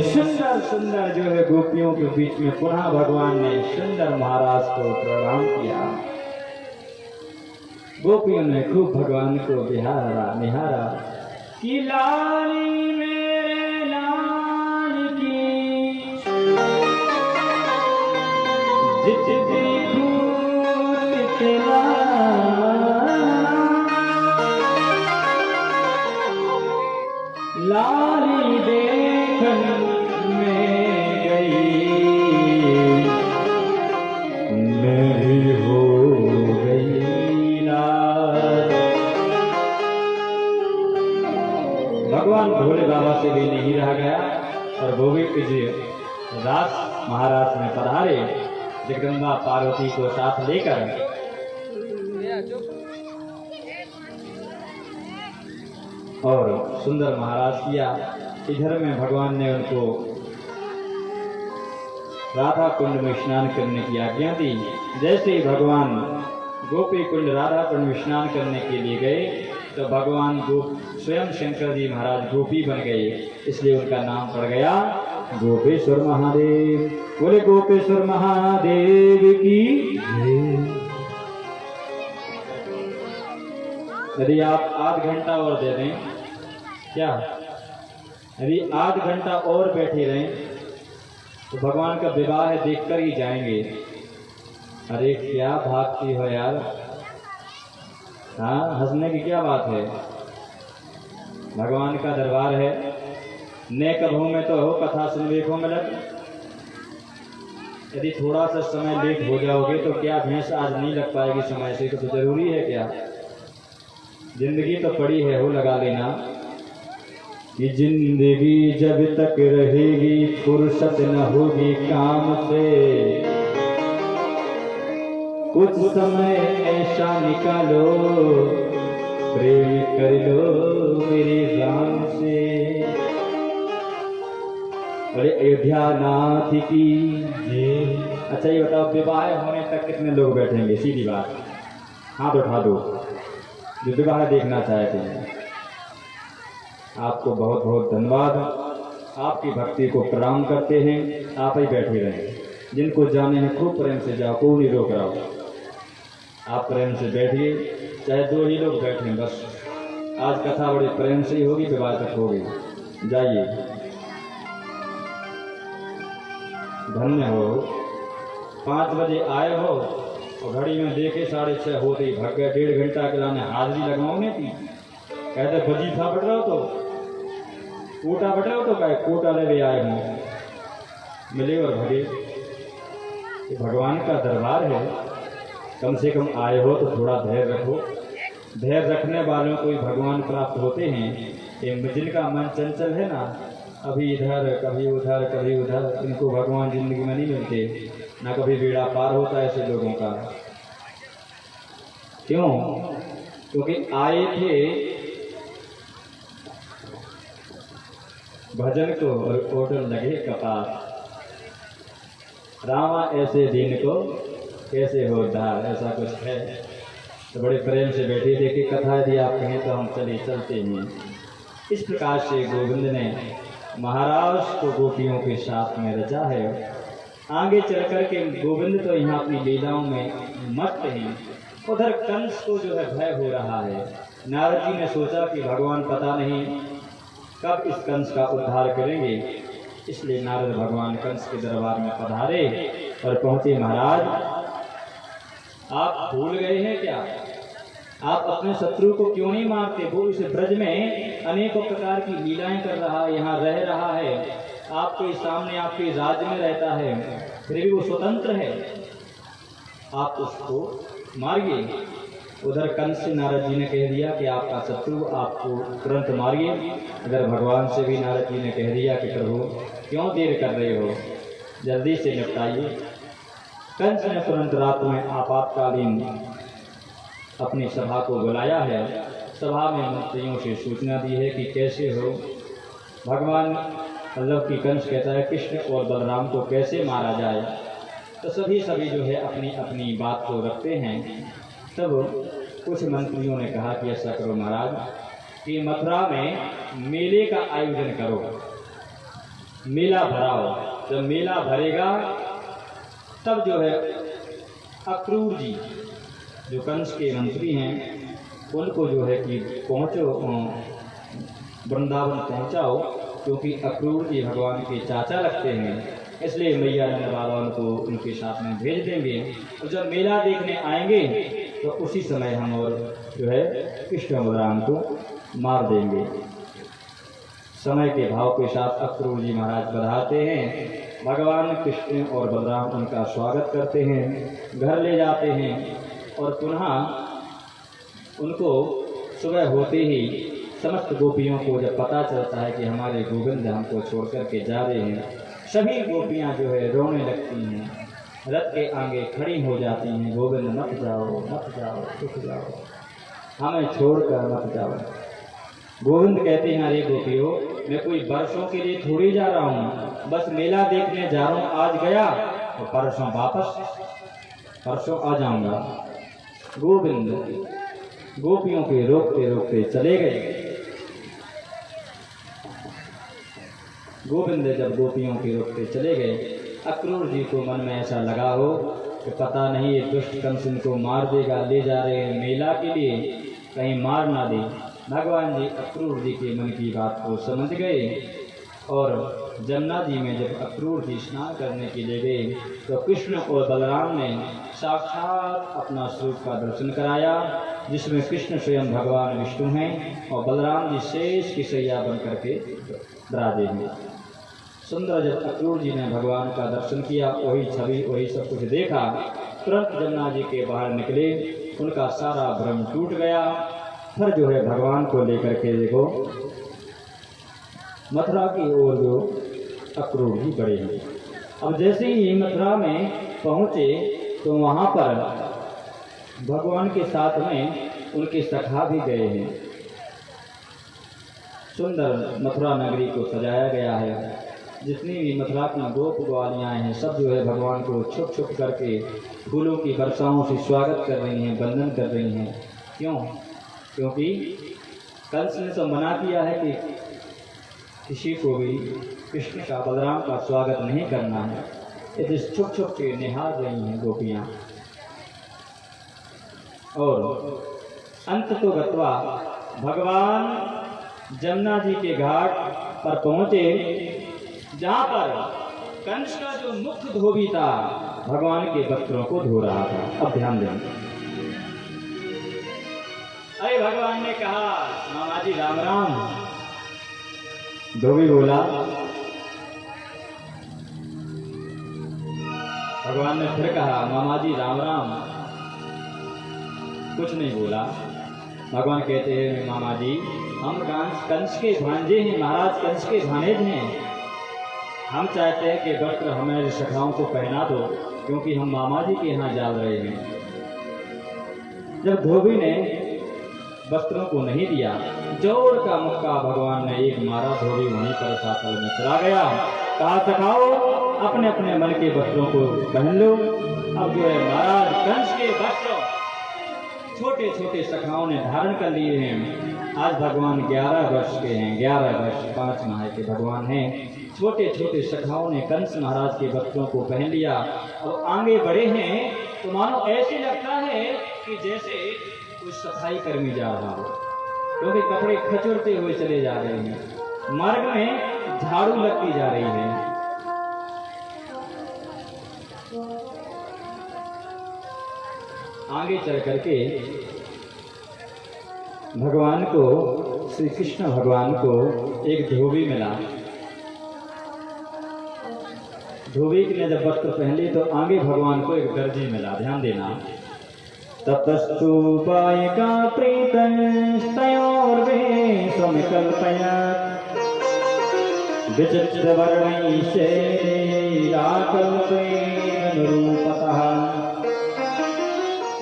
सुंदर सुंदर जो है गोपियों के बीच में पुनः भगवान ने सुंदर महाराज को प्रणाम किया। गोपियों ने खूब भगवान को निहारा कि लाली मेरे लाल की, जितनी लाली देखन में गई, मेरी हो गई लाल। भोले बाबा से भी नहीं रहा गया और वो भी इस रास महाराज में पधारे जगदम्बा पार्वती को साथ लेकर। और सुंदर महाराज किया। इधर में भगवान ने उनको राधा कुंड में स्नान करने की आज्ञा दी। जैसे ही भगवान गोपी कुंड राधा कुंड में स्नान करने के लिए गए तो भगवान स्वयं शंकर जी महाराज गोपी बन गए, इसलिए उनका नाम पड़ गया गोपेश्वर महादेव। बोले गोपेश्वर महादेव की जय। यदि आप आध घंटा और दे दें, क्या यदि आध घंटा और बैठे रहें तो भगवान का विवाह देखकर ही जाएंगे। अरे क्या भागती हो यार, हाँ हंसने की क्या बात है। भगवान का दरबार है, ने कभू में तो हो कथा सुनने को मिलत। यदि थोड़ा सा समय लेट हो जाओगे तो क्या भैंस आज नहीं लग पाएगी समय से, तो जरूरी है क्या। जिंदगी तो पड़ी है, हो लगा लेना कि जिंदगी जब तक रहेगी फुर्सत न होगी काम से। कुछ समय ऐसा निकालो प्रेम कर लो मेरे राम से। अरे अयोध्या नाथ की जय। अच्छा ये बताओ, विवाह होने तक कितने लोग बैठेंगे? सीधी बात, हाथ उठा दो जो विवाह देखना चाहते हैं। आपको बहुत बहुत धन्यवाद, आपकी भक्ति को प्रणाम करते हैं। आप ही बैठे रहें, जिनको जाने हैं खूब प्रेम से जाओ, कोई नहीं रोक रहा हो। आप प्रेम से बैठिए, चाहे 2 ही लोग बैठें बस। आज कथा बड़ी प्रेम से ही होगी, विवाह तक होगी। जाइए, धन्य हो। 5 बजे आए हो और घड़ी में देखे 6:30 होते ही भाग गए। 1.5 घंटा के लाने हाजिरी लगवाओगे थी। कहते बजी था बट रहा हो तो कोटा बट रहा हो तो कहे कोटा ले आए हों, मिले और भगे। ये भगवान का दरबार है, कम से कम आए हो तो थोड़ा धैर्य रखो। धैर्य रखने वालों को ही भगवान प्राप्त होते हैं। ये जिनका मन चंचल है ना, अभी इधर कभी उधर कभी उधर, इनको भगवान जिंदगी में नहीं मिलते, ना कभी बेड़ा पार होता है ऐसे लोगों का। क्यों? क्योंकि आए थे भजन को और होटल लगे कपार। रामा ऐसे दिन को कैसे हो धार, ऐसा कुछ है। तो बड़े प्रेम से बैठे थे कि कथा यदि आप कहें तो हम चलते हैं। इस प्रकार से गोविंद ने महाराज को गोपियों के साथ में रचा है। आगे चल कर के गोविंद तो यहाँ अपनी लीलाओं में मस्त हैं। उधर कंस को जो है भय हो रहा है। नारद जी ने सोचा कि भगवान पता नहीं कब इस कंस का उद्धार करेंगे, इसलिए नारद भगवान कंस के दरबार में पधारे और पहुंचे। महाराज आप भूल गए हैं क्या? आप अपने शत्रु को क्यों नहीं मारते? वो इस ब्रज में अनेकों प्रकार की लीलाएं कर रहा है, यहाँ रह रहा है, आपके सामने आपके राज्य में रहता है, फिर भी वो स्वतंत्र है। आप उसको मारिए। उधर कंस से नारद जी ने कह दिया कि आपका शत्रु, आपको तुरंत मारिए। अगर भगवान से भी नारद जी ने कह दिया कि प्रभु क्यों देर कर रहे हो, जल्दी से निपटाइए। कंस ने तुरंत रात में आपातकालीन अपनी सभा को बुलाया है। सभा में मंत्रियों से सूचना दी है कि कैसे हो। भगवान मतलब कि कंस कहता है कृष्ण और बलराम को कैसे मारा जाए। तो सभी जो है अपनी अपनी बात को रखते हैं। तब कुछ मंत्रियों ने कहा कि ऐसा करो महाराज कि मथुरा में मेले का आयोजन करो, मेला भराओ। जब मेला भरेगा तब जो है अक्रूर जी जो कंस के मंत्री हैं उनको जो है कि पहुँचो, वृंदावन पहुँचाओ, क्योंकि अक्रूर जी भगवान के चाचा लगते हैं, इसलिए मैया नंद बाबा उनको उनके साथ में भेज देंगे। और जब मेला देखने आएंगे तो उसी समय हम और जो है कृष्ण बलराम को मार देंगे। समय के भाव के साथ अक्रूर जी महाराज बढ़ाते हैं। भगवान कृष्ण और बलराम उनका स्वागत करते हैं, घर ले जाते हैं और पुनः उनको सुबह होते ही समस्त गोपियों को जब पता चलता है कि हमारे गोविंद हमको छोड़ कर के जा रहे हैं, सभी गोपियां जो है रोने लगती हैं, रथ के आगे खड़ी हो जाती हैं, गोविंद मत जाओ, रुक जाओ, हमें छोड़कर मत जाओ। गोविंद कहते हैं, अरे गोपियों, मैं कोई वर्षों के लिए थोड़ी जा रहा हूँ, बस मेला देखने जा रहा हूँ, आज गया तो परसों आ जाऊंगा। गोविंद गोपियों के रोकते रोकते चले गए। गोविंद जब गोपियों के रोकते चले गए, अक्रूर जी को मन में ऐसा लगा हो कि पता नहीं ये दुष्ट कंस इनको मार देगा, ले जा रहे हैं मेला के लिए, कहीं मार ना दे। भगवान जी अक्रूर जी के मन की बात को समझ गए और जमुना जी में जब अक्रूर जी स्नान करने के लिए गए तो कृष्ण और बलराम ने साक्षात अपना स्वरूप का दर्शन कराया, जिसमें कृष्ण स्वयं भगवान विष्णु हैं और बलराम जी शेष की सैया बन करके विराजे हैं। सुंदर जब अक्रूर जी ने भगवान का दर्शन किया, वही छवि वही सब कुछ देखा, तुरंत जमुना जी के बाहर निकले, उनका सारा भ्रम टूट गया। फिर जो है भगवान को लेकर के देखो मथुरा की ओर जो अक्रूर जी बढ़े हैं। अब जैसे ही मथुरा में पहुंचे तो वहां पर भगवान के साथ में उनके सखा भी गए हैं। सुंदर मथुरा नगरी को सजाया गया है, जितनी भी मथुरा की गोप ग्वालियाँ हैं सब जो है भगवान को छुप छुप करके फूलों की वर्षाओं से स्वागत कर रही हैं, वंदन कर रही हैं। क्यों? क्योंकि कंस ने तो मना किया है कि किसी को भी कृष्ण का बलराम का स्वागत नहीं करना है, इसे छुप छुप के निहार रही हैं गोपियाँ। और अंत तो गत्वा भगवान जमुना जी के घाट पर पहुँचे, जहाँ पर कंस का जो मुख्य धोबी था भगवान के वस्त्रों को धो रहा था। अब ध्यान दें, अरे भगवान ने कहा, मामा जी राम राम। धोबी बोला, भगवान ने फिर कहा, मामा जी राम राम। कुछ नहीं बोला। भगवान कहते हैं, मामा जी हम कंस के भांजे हैं, महाराज कंस के भानेज हैं, हम चाहते हैं कि वस्त्र हमारे सखाओं को पहना दो, क्योंकि हम मामा जी के यहाँ जा रहे हैं। जब धोबी ने वस्त्रों को नहीं दिया, जोर का मुक्का भगवान ने एक मारा, धोबी वहीं पर सातल में चला गया। कहा, सखाओ अपने अपने मन के वस्त्रों को पहन लो। अब जो है महाराज कंस के वस्त्र छोटे छोटे सखाओं ने धारण कर लिए हैं। आज भगवान 11 वर्ष के हैं, 11 वर्ष 5 माह के भगवान हैं। छोटे छोटे सखाओं ने कंस महाराज के वस्त्रों को पहन लिया और आगे बढ़े हैं, तो मानो ऐसे लगता है कि जैसे कोई सफाई कर्मी जा रहा हो, क्योंकि कपड़े खचुरते हुए चले जा रहे हैं, मार्ग में झाड़ू लगती जा रही है। आगे चल करके भगवान को, श्री कृष्ण भगवान को एक धोबी मिला। धोबी ने जब वस्त्र पहन ली तो आगे भगवान को एक दर्जी मिला। ध्यान देना, ततस्तु बायिका प्रीतस्तयोर्वेशमिकल्पयत् विचित्रवर्णैश्चैराकल्पेनानुरूपतः।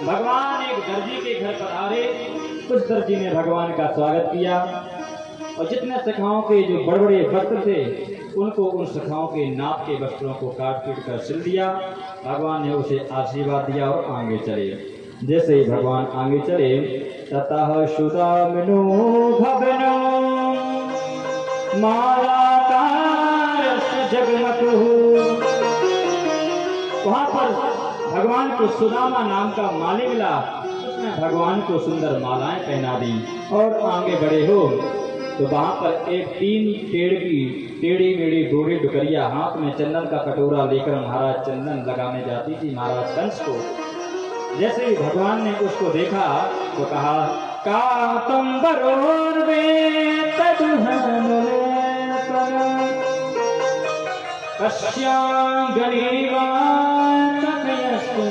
भगवान एक दर्जी के घर पर आ रहे, उस दर्जी ने भगवान का स्वागत किया और जितने सखाओं के जो बड़े बड़े वस्त्र थे उनको उन सखाओं के नाप के वस्त्रों को काट पीट कर सिल दिया। भगवान ने उसे आशीर्वाद दिया और आगे चले। जैसे ही भगवान आगे चले, ततः सुदामिनो भवनो मालाकारस्य जगमतुः। वहाँ पर भगवान को सुदामा नाम का माली मिला, उसने भगवान को सुंदर मालाएं पहना दी और आगे बढ़े हो तो वहाँ पर एक 3 पेड़ की टेढ़ी मेढ़ी बूढ़ी डुकरिया हाथ में चंदन का कटोरा लेकर महाराज चंदन लगाने जाती थी महाराज कंस को। जैसे ही भगवान ने उसको देखा तो कहा,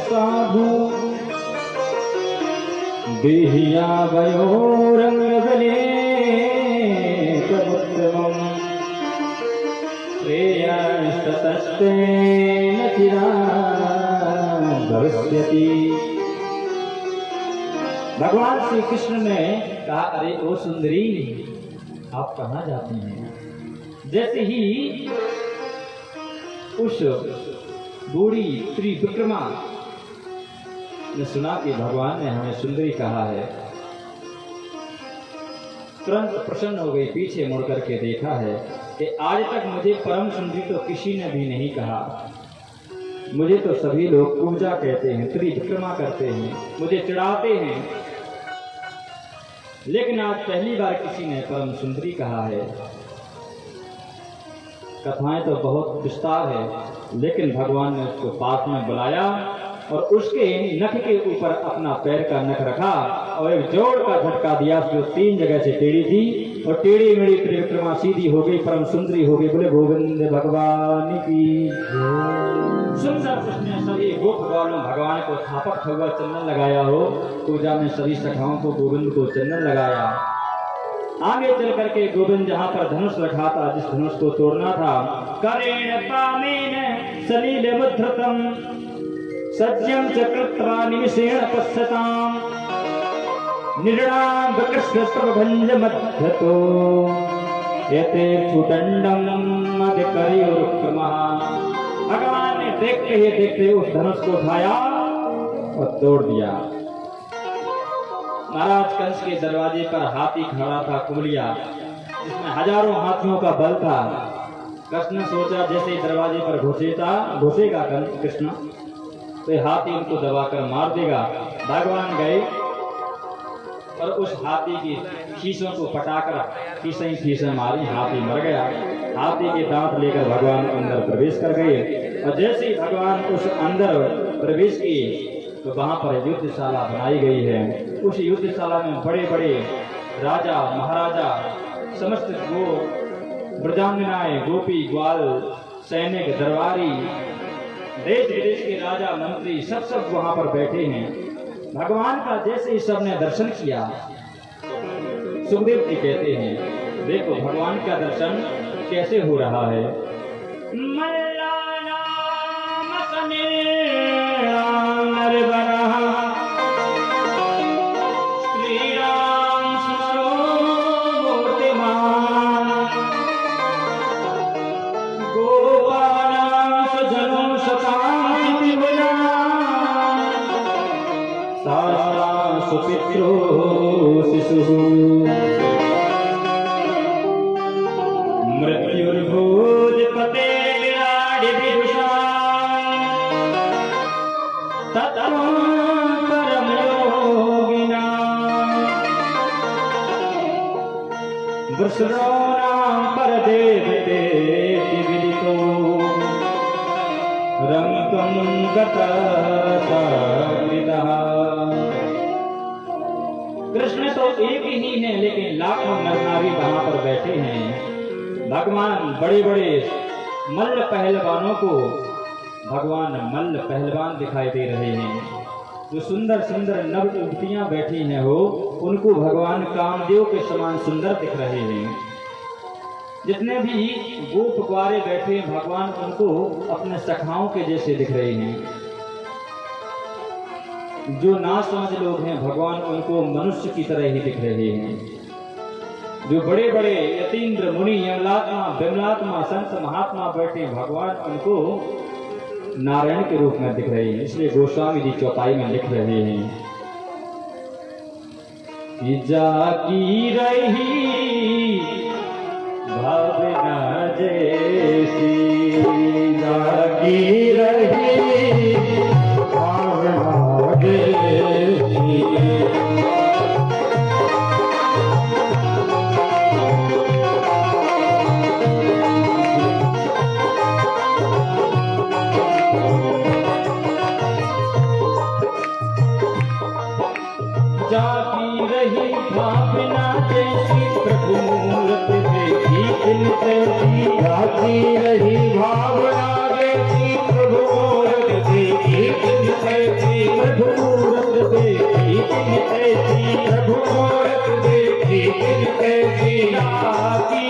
साधु देहिया वयो रंग गले उत्तमम् श्रेयस्ततस्तेन चिरात् भविष्यति। भगवान श्री कृष्ण ने कहा, अरे ओ सुंदरी, आप कहाँ जाती हैं? जैसे ही उस बूढ़ी त्रिविक्रमा ने सुना कि भगवान ने हमें सुंदरी कहा है, तुरंत प्रसन्न हो गई, पीछे मुड़ करके देखा है कि आज तक मुझे परम सुंदरी तो किसी ने भी नहीं कहा। मुझे तो सभी लोग पूजा कहते हैं, त्रिविक्रमा करते हैं, मुझे चिढ़ाते हैं, लेकिन आज पहली बार किसी ने परम सुंदरी कहा है। कथाएं तो बहुत विस्तार है, लेकिन भगवान ने उसको पास में बुलाया और उसके नख के ऊपर अपना पैर का नख रखा और एक जोर का झटका दिया, जो 3 जगह से टेढ़ी थी और टेढ़ी मेढ़ी त्रिविक्रमा सीधी हो गई, परम सुंदरी हो गई। बोले गोविंद भगवान की। सुनकर उसने सभी गोप ग्वालों भगवान को थापक हुआ चंदन लगाया हो, पूजा में सभी सखाओं को गोविंद को चंदन लगाया। आगे चल करके गोविंद जहाँ पर धनुष रखा था, जिस धनुष को तोड़ना था, करेण पामेन सलील मुद्रतम सज्जम च कृत्वा निमिषेण पश्यताम् निर्णाम कृष्ण प्रभंज मध्यतो यते चुदंडम अधिकरियुरुक्रमः। भगवान ने देखते ही देखते उस धनुष को उठाया और तोड़ दिया। महाराज कंस के दरवाजे पर हाथी खड़ा था, कुमलिया, जिसमें हजारों हाथियों का बल था। कृष्ण ने सोचा जैसे ही दरवाजे पर घुसेगा कृष्ण तो हाथी उनको दबाकर मार देगा। भगवान गए और उस हाथी की शीशों को पटाकर शीशें मारी, हाथी मर गया। हाथी के दांत लेकर भगवान अंदर प्रवेश कर गए और जैसे ही भगवान उस अंदर प्रवेश किए तो वहां पर युद्धशाला बनाई गई है। उस युद्धशाला में बड़े बड़े राजा महाराजा, समस्त गो ब्रजांगनाएं, गोपी ग्वाल, सैनिक, दरबारी, देश विदेश के राजा मंत्री सब वहां पर बैठे हैं। भगवान का जैसे ही सबने दर्शन किया, सुखदेव जी कहते हैं, देखो भगवान का दर्शन कैसे हो रहा है। सुपित्रो शिशु मृत्युर्भूजपते विराडि विदुषा ततं परम योगिना वृषणां परदेवते विदितो रंगं गतः। कृष्ण तो एक ही है, लेकिन लाखों नर नारी वहां पर बैठे हैं। भगवान बड़े बड़े मल्ल पहलवानों को भगवान मल्ल पहलवान दिखाई दे रहे हैं। जो सुंदर सुंदर नव युवतियां बैठी हैं हो, उनको भगवान कामदेव के समान सुंदर दिख रहे हैं। जितने भी गोप ग्वारे बैठे हैं, भगवान उनको अपने सखाओं के जैसे दिख रहे हैं। जो ना समझ लोग हैं, भगवान उनको मनुष्य की तरह ही दिख रहे हैं। जो बड़े बड़े यतीन्द्र मुनि, यमलात्मा, विमलात्मा, संत महात्मा बैठे, भगवान उनको नारायण के रूप में दिख रहे हैं। इसलिए गोस्वामी जी चौपाई में लिख रहे हैं कि जाकी रही भावना जैसी, जाकी रही भावना जैसी, जाती रही भावना जैसी, प्रभु मूरत देखी दिल तैसी, जाती रही भावना जैसी, प्रभु मूरत देखी दिल तैसी, प्रभु मूरत देखी दिल तैसी, प्रभु मूरत देखी दिल तैसी, जाती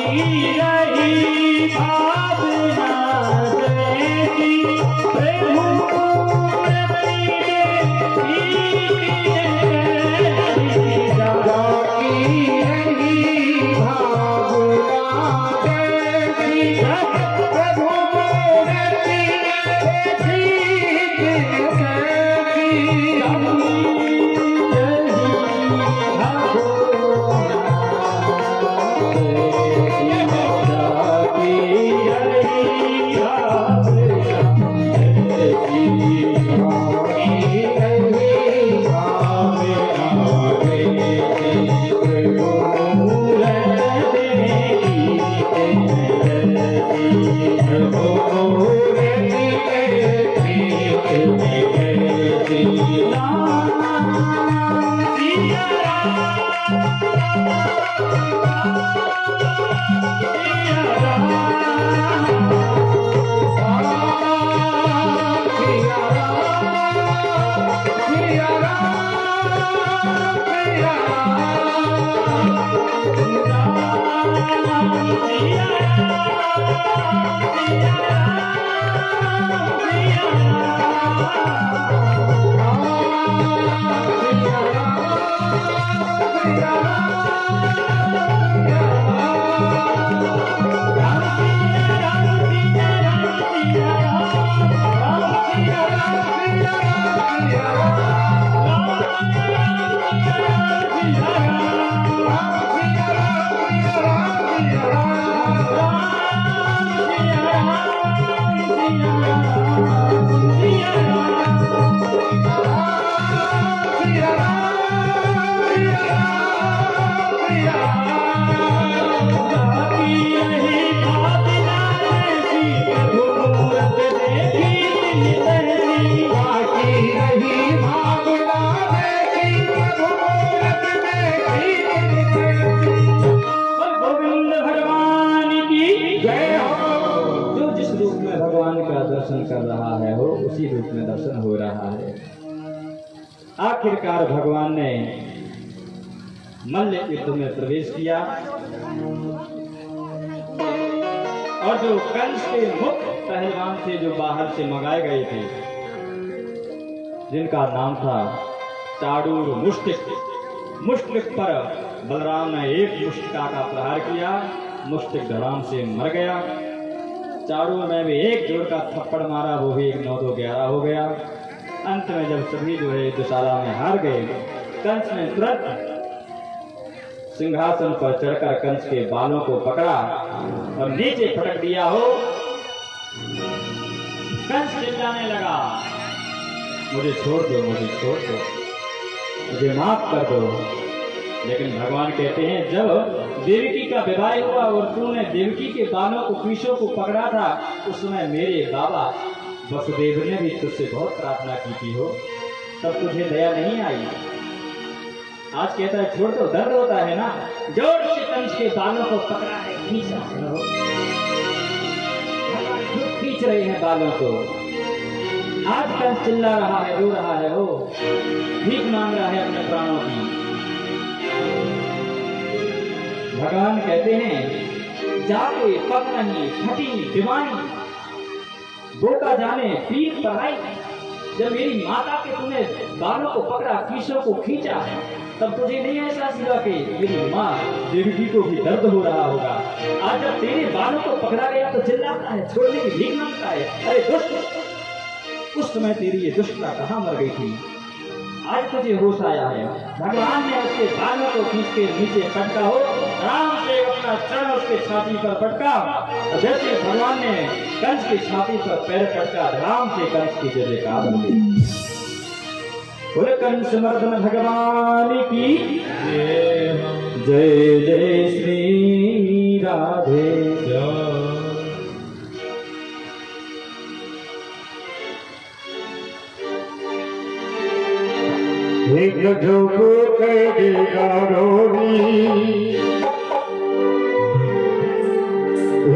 दर्शन कर रहा है हो उसी रूप में दर्शन हो रहा है। आखिरकार भगवान ने मल्ल युद्ध में प्रवेश किया और जो कंस के मुख्य पहलवान थे जो बाहर से मंगाए गए थे जिनका नाम था चाडूर मुष्टिक पर बलराम ने एक मुष्टिका का प्रहार किया, मुष्टिक धड़ाम से मर गया। चाडूर में भी एक जोर का थप्पड़ मारा, वो भी 9-2-11 हो गया। अंत में जब सभी जो है दुशाला में हार गए, कंस ने तुरंत सिंहासन पर चढ़कर कंस के बालों को पकड़ा और नीचे फटक दिया हो। कंस चिल्लाने लगा, मुझे छोड़ दो, मुझे छोड़ दो, मुझे माफ कर दो। लेकिन भगवान कहते हैं जब देवकी का विवाह हुआ और तूने देवकी के बालों को पीछों को पकड़ा था, उस समय मेरे बाबा वसुदेव ने भी तुझसे बहुत प्रार्थना की थी हो, तब तुझे दया नहीं आई। आज कहता है छोड़ दो, दर्द होता है ना, जोर से कंस के बालों को पकड़ा है, खींचा है, खींच रहे हैं बालों को। आज कंस चिल्ला रहा है, रो रहा है, वो भीख मांग रहा है अपने प्राणों की। भगवान कहते हैं जाके पग नहीं फटी दीवानी, बोका जाने पीठ पर आई। जब मेरी माता के तूने बालों को पकड़ा, कीशों को खींचा, तब तुझे नहीं एहसास हुआ कि मेरी माँ देवकी को भी दर्द हो रहा होगा। आज जब तेरे बालों को पकड़ा गया तो चिल्लाता है, छोड़ने की भीख मांगता है। अरे दुष्ट, उस समय तेरी ये दुष्टता कहाँ मर गई थी, आज तुझे होश आया है। भगवान ने उसके बालों को खींच के नीचे पटका हो, राम से अपना चरण उसके छाती पर पटका। जैसे भगवान ने कंस की छाती पर पैर पटका, राम से कंस की जय जयकार हो गई। बोले कंस मर्दन भगवान की जय जय श्री राधे। एक जो करेगा रोरी,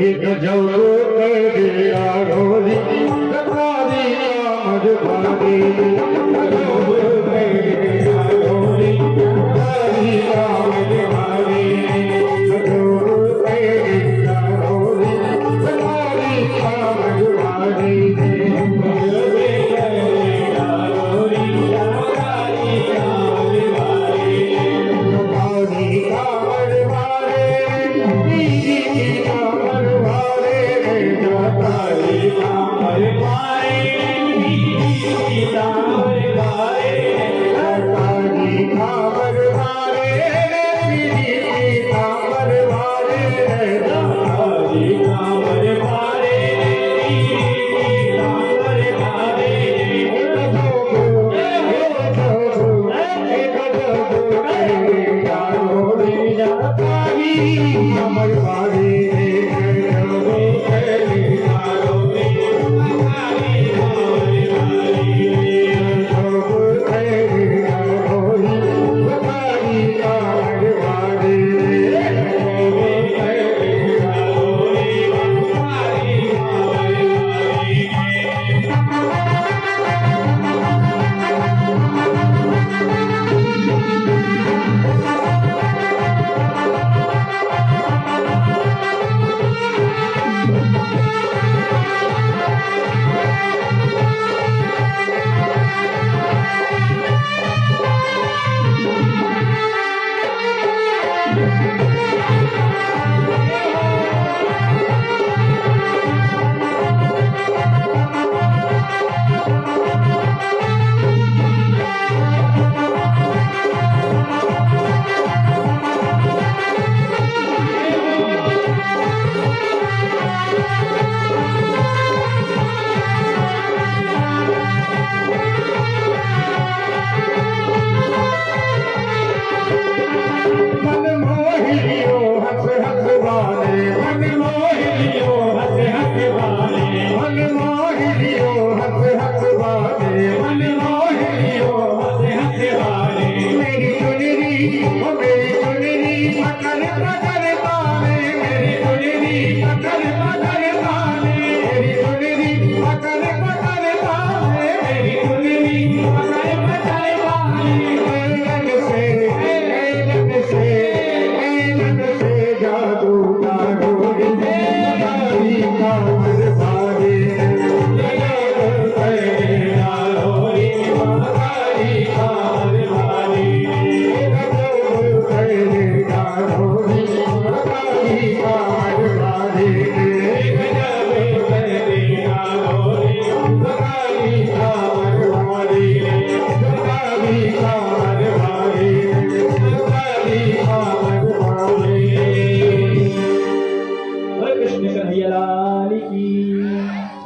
एक जो करेगा रोरी, तुम्हारी आमद भारी, जो करेगा रोरी, तुम्हारी आमद भारी, जो करेगा रोरी, तुम्हारी आमद भारी। सीता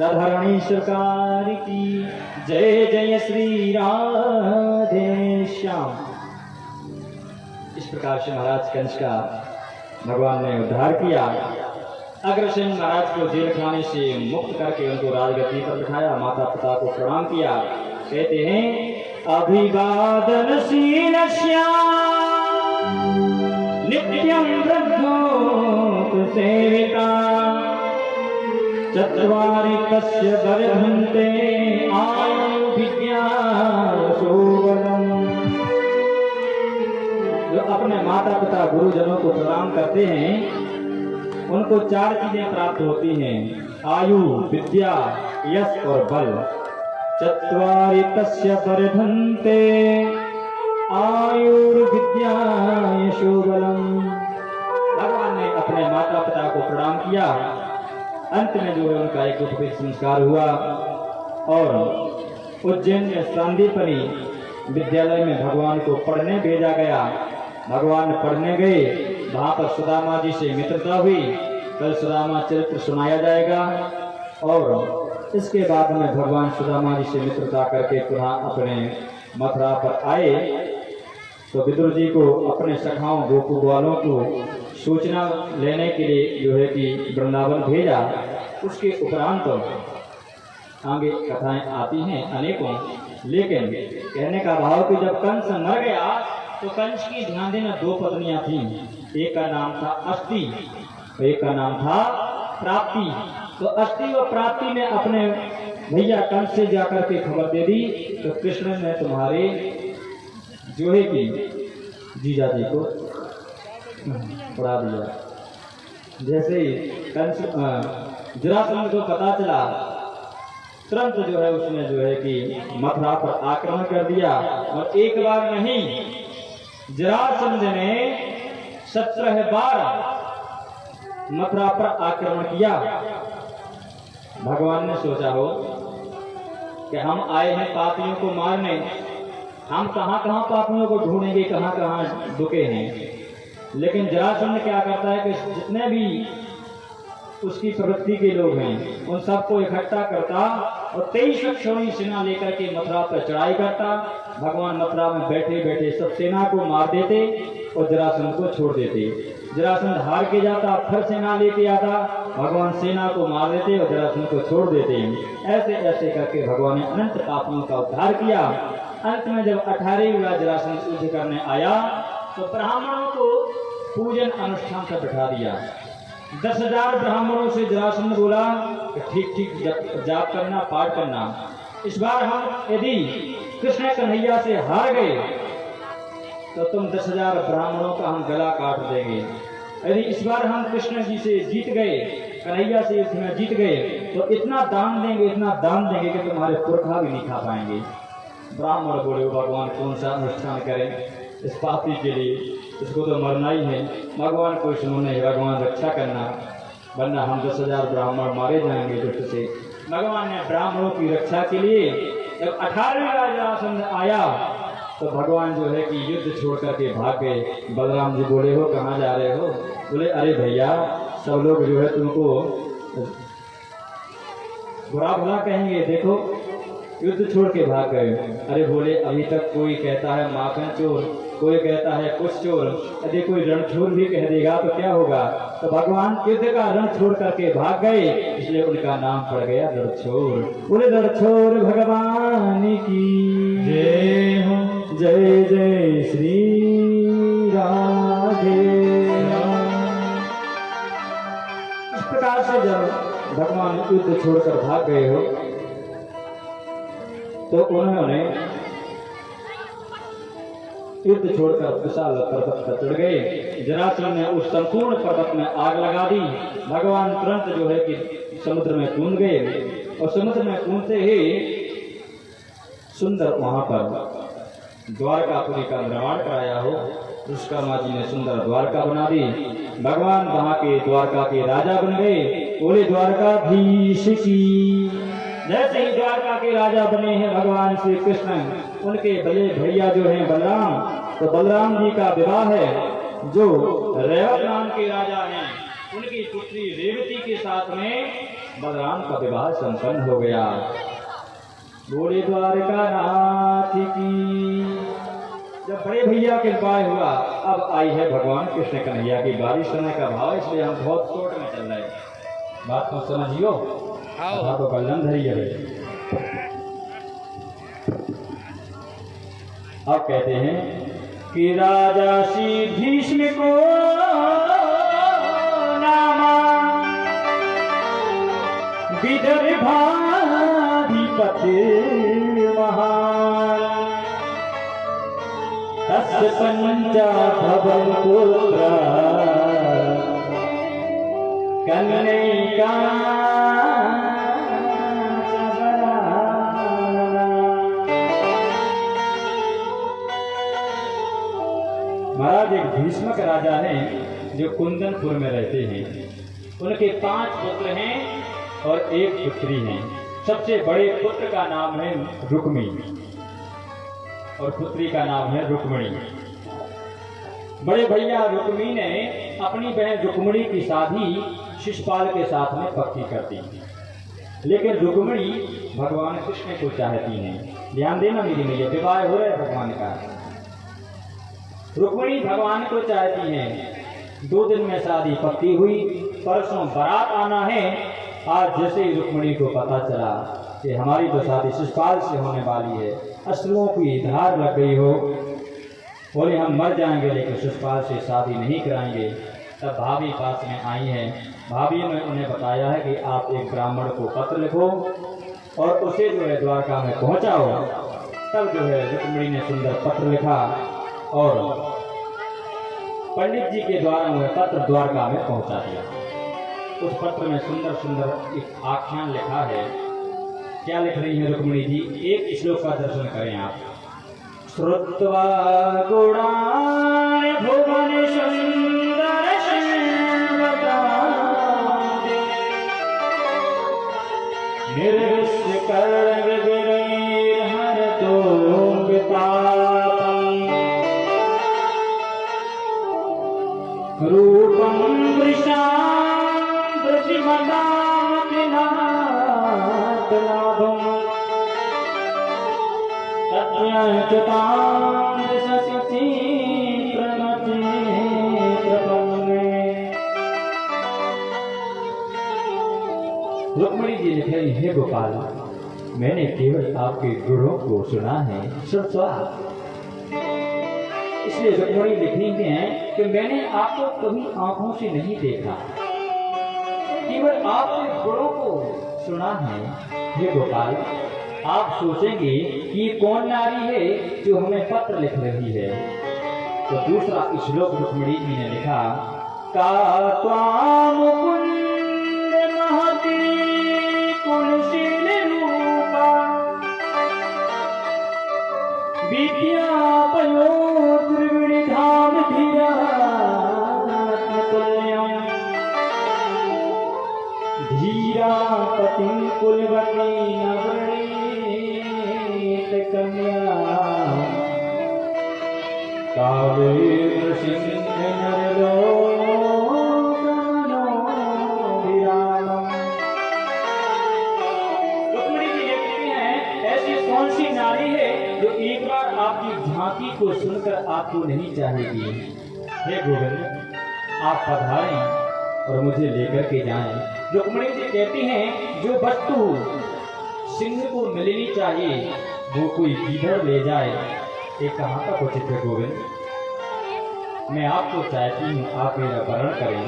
राधारानी सरकार की जय। जय श्री राधे श्याम। इस प्रकार से महाराज कंस का भगवान ने उद्धार किया। अग्रसेन महाराज को जेल खाने से मुक्त करके उनको राजगद्दी पर बिठाया, माता पिता को प्रणाम किया। कहते हैं अभिवादन शील श्याम नित्यं वृद्धोप सेविता चत्वारि तस्य वर्धन्ते आयु विद्या यशोबलम्। जो अपने माता पिता गुरुजनों को प्रणाम करते हैं उनको 4 चीजें प्राप्त होती हैं, आयु, विद्या, यश और बल। चत्वारि तस्य वर्धन्ते आयुर्विद्या यशोबलम्। भगवान ने अपने माता पिता को प्रणाम किया। अंत में जो है उनका एक उपविष्ट संस्कार हुआ और उज्जैन में सांदीपनी विद्यालय में भगवान को पढ़ने भेजा गया। भगवान पढ़ने गए, वहां पर सुदामा जी से मित्रता हुई। कल सुदामा चरित्र सुनाया जाएगा और इसके बाद में भगवान सुदामा जी से मित्रता करके पुनः अपने मथुरा पर आए तो विदुर जी को अपने सखाओं गोपु वालों को सूचना लेने के लिए जो है कि वृंदावन भेजा। उसके उपरांत आगे कथाएं आती हैं अनेकों, लेकिन कहने का भाव कि जब कंस मर गया तो कंस की ध्यान देना 2 पत्नियां थीं। एक का नाम था अस्थि, एक का नाम था प्राप्ति। तो अस्थि और प्राप्ति ने अपने भैया कंस से जाकर के खबर दे दी तो कृष्ण ने तुम्हारे जो है कि जीजा जी को उड़ा दिया। जैसे ही कंस जरासंध को पता चला तुरंत जो है उसने जो है कि मथुरा पर आक्रमण कर दिया और एक बार नहीं जरासंध ने 17 बार मथुरा पर आक्रमण किया। भगवान ने सोचा हो कि हम आए हैं पापियों को मारने, हम कहाँ कहाँ पापियों को ढूंढेंगे, कहाँ कहाँ दुखे हैं। लेकिन जरासंध क्या करता है कि जितने भी उसकी प्रवृत्ति के लोग हैं उन सबको इकट्ठा करता और 23 लक्षणी सेना लेकर के मथुरा पर चढ़ाई करता। भगवान मथुरा में बैठे बैठे सब सेना को मार देते और जरासंध को छोड़ देते। जरासंध हार के जाता, फिर सेना लेके आता, भगवान सेना को मार देते और जरासंध को छोड़ देते। ऐसे ऐसे करके भगवान ने अनंत पापियों का उद्धार किया। अंत में जब 18वीं बार जरासंध युद्ध करने आया तो ब्राह्मणों को पूजन अनुष्ठान पर बैठा दिया। 10,000 ब्राह्मणों से जरासंध बोला कि ठीक ठीक जाप करना, पाठ करना। इस बार हम यदि कृष्ण कन्हैया से हार गए तो तुम 10,000 ब्राह्मणों का हम गला काट देंगे। यदि इस बार हम कृष्ण जी से जीत गए, कन्हैया से युद्ध में जीत गए तो इतना दान देंगे, इतना दान देंगे कि तुम्हारे पुरखा भी नहीं खा पाएंगे। ब्राह्मण बोले भगवान कौन सा अनुष्ठान करें इस पापी के लिए। इसको तो मरना ही है। भगवान को सुनने, भगवान रक्षा करना, वरना हम 10,000 ब्राह्मण मारे जाएंगे दुष्ट से। भगवान ने ब्राह्मणों की रक्षा के लिए जब 18वें राजा आया तो भगवान जो है कि युद्ध छोड़ करके भाग गए। बलराम जी बोले, हो कहाँ जा रहे हो? बोले, अरे भैया सब लोग जो है तुमको बुरा भला कहेंगे, देखो युद्ध छोड़ के भाग गए। अरे बोले, अभी तक कोई कहता है माखन चोर, कोई कहता है कुछ चोर, यदि कोई रणछोड़ भी कह देगा तो क्या होगा? तो भगवान युद्ध का रण छोड़ करके भाग गए, इसलिए उनका नाम पड़ गया रणछोड़। बोले रणछोड़ भगवान की जय हो, जय जय श्री राधे। इस प्रकार से जब भगवान युद्ध छोड़कर भाग गए हो तो उन्होंने युद्ध छोड़कर विशाल पर्वत पर चढ़ गए। जरासंध ने उस संपूर्ण पर्वत में आग लगा दी। भगवान तुरंत जो है कि समुद्र में कूद गए और समुद्र में कूदते ही सुंदर वहां पर द्वारकापुरी का निर्माण कराया हो। विश्वकर्मा जी ने सुंदर द्वारका बना दी। भगवान वहां के द्वारका के राजा बन गए। बोले द्वारकाधीश की। जैसे ही द्वारका के राजा बने हैं भगवान श्री कृष्ण, उनके बड़े भैया जो हैं बलराम, तो बलराम जी का विवाह है जो रेवत नाम के राजा हैं उनकी पुत्री रेवती के साथ में बलराम का विवाह संपन्न हो गया। बोले द्वारका नाथ की। जब बड़े भैया के विवाह हुआ, अब आई है भगवान कृष्ण कन्हैया की बारी सुनने का भाव, इसलिए हम बहुत शॉर्ट में चल रहे हैं। बात को समझियो, तो कलम धरी है। अब कहते हैं कि राजा श्री भीष्म को नामा विदर्भाधिपति महान, तस्य पंचा भवन पुत्र कन्हैया। महाराज एक भीष्मक राजा हैं जो कुंदनपुर में रहते हैं। उनके 5 पुत्र हैं और 1 पुत्री है। सबसे बड़े पुत्र का नाम है रुक्मी और पुत्री का नाम है रुक्मणी। बड़े भैया रुक्मी ने अपनी बहन रुक्मणी की शादी शिशुपाल के साथ में पक्की कर दी, लेकिन रुक्मणी भगवान कृष्ण को चाहती है। ध्यान देना मेरी मैया, विवाह हो रहा है भगवान का। रुक्मणी भगवान को चाहती है। 2 दिन में शादी पक्की हुई, परसों बारात आना है। आज जैसे ही रुक्मणी को पता चला कि हमारी तो शादी शिशुपाल से होने वाली है, अश्रुओं की धार लग गई हो, बोले हम मर जाएंगे लेकिन शिशुपाल से शादी नहीं कराएंगे। तब भाभी पास में आई हैं। भाभी ने उन्हें बताया है कि आप एक ब्राह्मण को पत्र लिखो और उसे जो है द्वारका में पहुंचाओ। तब जो है रुक्मणी ने सुंदर पत्र लिखा और पंडित जी के द्वारा वह पत्र द्वारका में पहुंचा दिया। उस पत्र में सुंदर सुंदर एक आख्यान लिखा है। क्या लिख रही है रुक्मणी जी? एक श्लोक का दर्शन करें आप। श्रुत्वा गुणान् भुवन सुंदर निर्विष्कर्ण विरैर्हरतो वितापम् रूपं वृषां वृषिमतां किनातलाभम् तद्यच्युतां शशिची प्रणति प्रपन्ने। रुक्मणी जी लिखे, हे गोपाल, मैंने केवल आपके गुणों को सुना है, सुनवा। इसलिए रुक्मणी लिखी हैं कि मैंने आपको कभी आंखों से नहीं देखा, केवल आपके गुणों को सुना है। हे गोपाल, आप सोचेंगे कि कौन नारी है जो हमें पत्र लिख रही है। तो दूसरा श्लोक रुक्मणी जी ने लिखा, का त्वाम कुंद महती कुलशील रूपा विद्या पयो त्रिविध धाम धीरा धिया पतिं कुलवती नवनीत कन्या कावेर सिंह नरलोकमनोभिरामम्। रुक्मिणी जी देखती हैं ऐसी कौन सी नारी है जो एक बार आपकी झांकी को सुनकर आपको नहीं चाहेगी। हे गोविंद, आप पधारें और मुझे लेकर के जाएं। रुक्मिणी जी कहती हैं जो वस्तु सिंह को मिलनी चाहिए वो कोई गीदड़ ले जाए, ये कहाँ का उचित है गोविंद। मैं आपको चाहती हूँ आप मेरा वर्ण करें।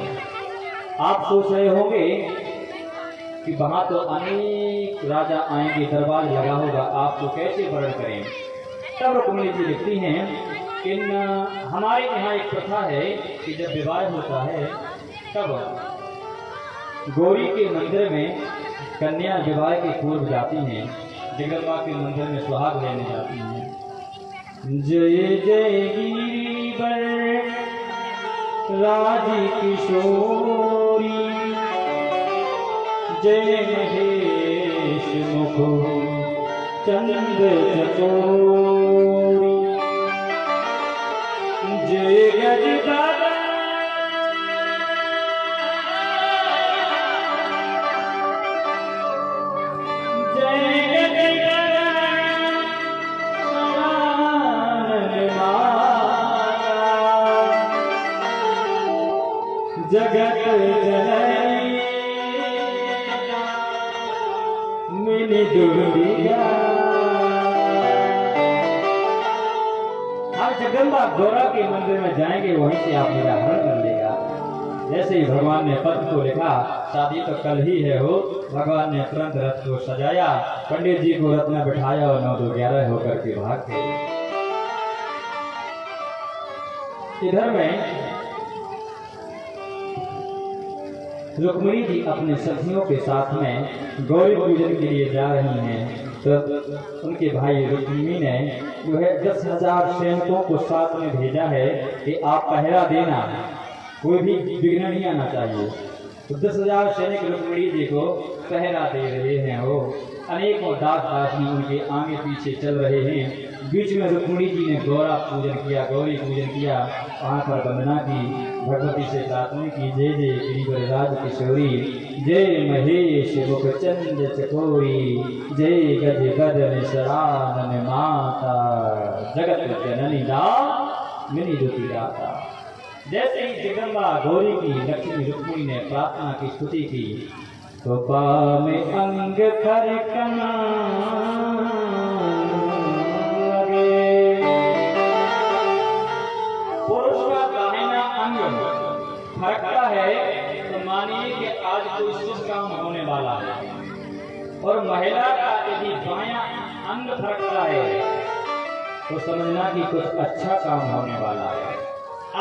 आप सोच रहे होंगे कि वहां तो अनेक राजा आएंगे, दरबार लगा होगा, आपको कैसे वर्ण करें। तब रुक्मिणी जी लिखती हैं कि हमारे यहाँ एक प्रथा है कि जब विवाह होता है तब गौरी के मंदिर में कन्या विवाह के पूर्व जाती हैं, जगदम्बा के मंदिर में सुहाग लेने जाती हैं। जय जय गिरिवर राज किशोरी, जय महेश मुख चंद्र चकोरी, जय गजगद जगत जननी मिनि दुर्गा। आप जगदम्बा गौरा के मंदिर में जाएंगे, वहीं से आप मेरा हरण कर लेगा। जैसे ही भगवान ने पत्र को लिखा, शादी तो कल ही है हो, भगवान ने तुरंत रथ को सजाया, पंडित जी को रथ में बिठाया और 9 2 11 होकर के भाग गए। इधर में रुक्मिणी जी अपने सखियों के साथ में गौरी पूजन के लिए जा रही हैं, तो उनके भाई रुक्मिणी ने जो है 10,000 सैनिकों को साथ में भेजा है कि आप पहरा देना, कोई भी विघ्न नहीं आना चाहिए। तो 10,000 सैनिक रुक्मिणी जी को पहरा दे रहे हैं। वो अनेकों दास दासी उनके आगे पीछे चल रहे हैं। बीच में रुक्मिणी जी ने गौरा पूजन किया, गौरी पूजन किया, वहाँ पर वंदना की, भगवती से प्रार्थना की। जय जय गिरिवर राज किशोरी, जय महेश मुख चंद्र चकोरी, जय गज बदन शरानन माता, जगत जननी मिनि दुति दाता। जैसे ही जगदम्बा गौरी की लक्ष्मी रुक्मिणी ने प्रार्थना की स्तुति की, तो में अंग फरकना लगे। पुरुष का दाहिना अंग फरकता है तो मानिए कि आज कोई शुभ काम होने वाला है, और महिला का यदि बायां अंग फरकता है तो समझना कि कुछ अच्छा काम होने वाला है।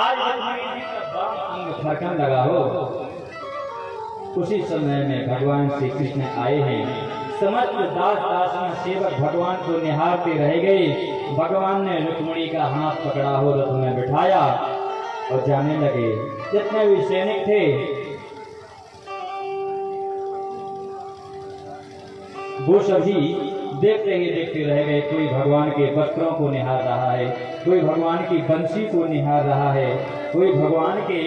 आज रुक्मिणी जी का बाम अंग फरकने लगा हो, उसी समय में भगवान श्री कृष्ण आए हैं। समस्त दास दासियां सेवक भगवान को निहारते रह गए। भगवान ने रुक्मिणी का हाथ पकड़ा हो, रथ में बिठाया और जाने लगे। जितने भी सैनिक थे वो सभी देखते ही देखते रह गए। कोई भगवान के वस्त्रों को निहार रहा है, कोई भगवान की बंसी को निहार रहा है, कोई भगवान के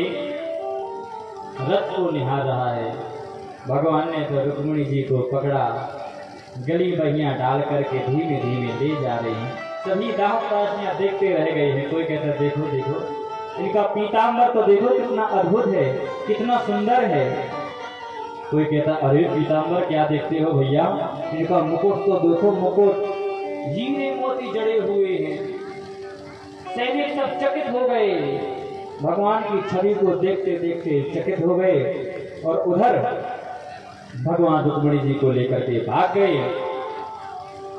रथ को निहार रहा है। भगवान ने तो रुक्मिणी जी को पकड़ा, गली बहियां डाल करके धीमे धीमे ले जा रहे हैं। सभी दास दासियां देखते रह गए हैं। कोई कहता देखो देखो इनका पीताम्बर तो देखो कितना अद्भुत है, कितना सुंदर है। कोई कहता अरे पीताम्बर क्या देखते हो भैया, इनका मुकुट तो देखो, मुकुट हीरे मोती जड़े हुए हैं। सैनिक सब चकित हो गए, भगवान की छवि को देखते देखते चकित हो गए, और उधर भगवान रुक्मिणी जी को लेकर के भाग गए।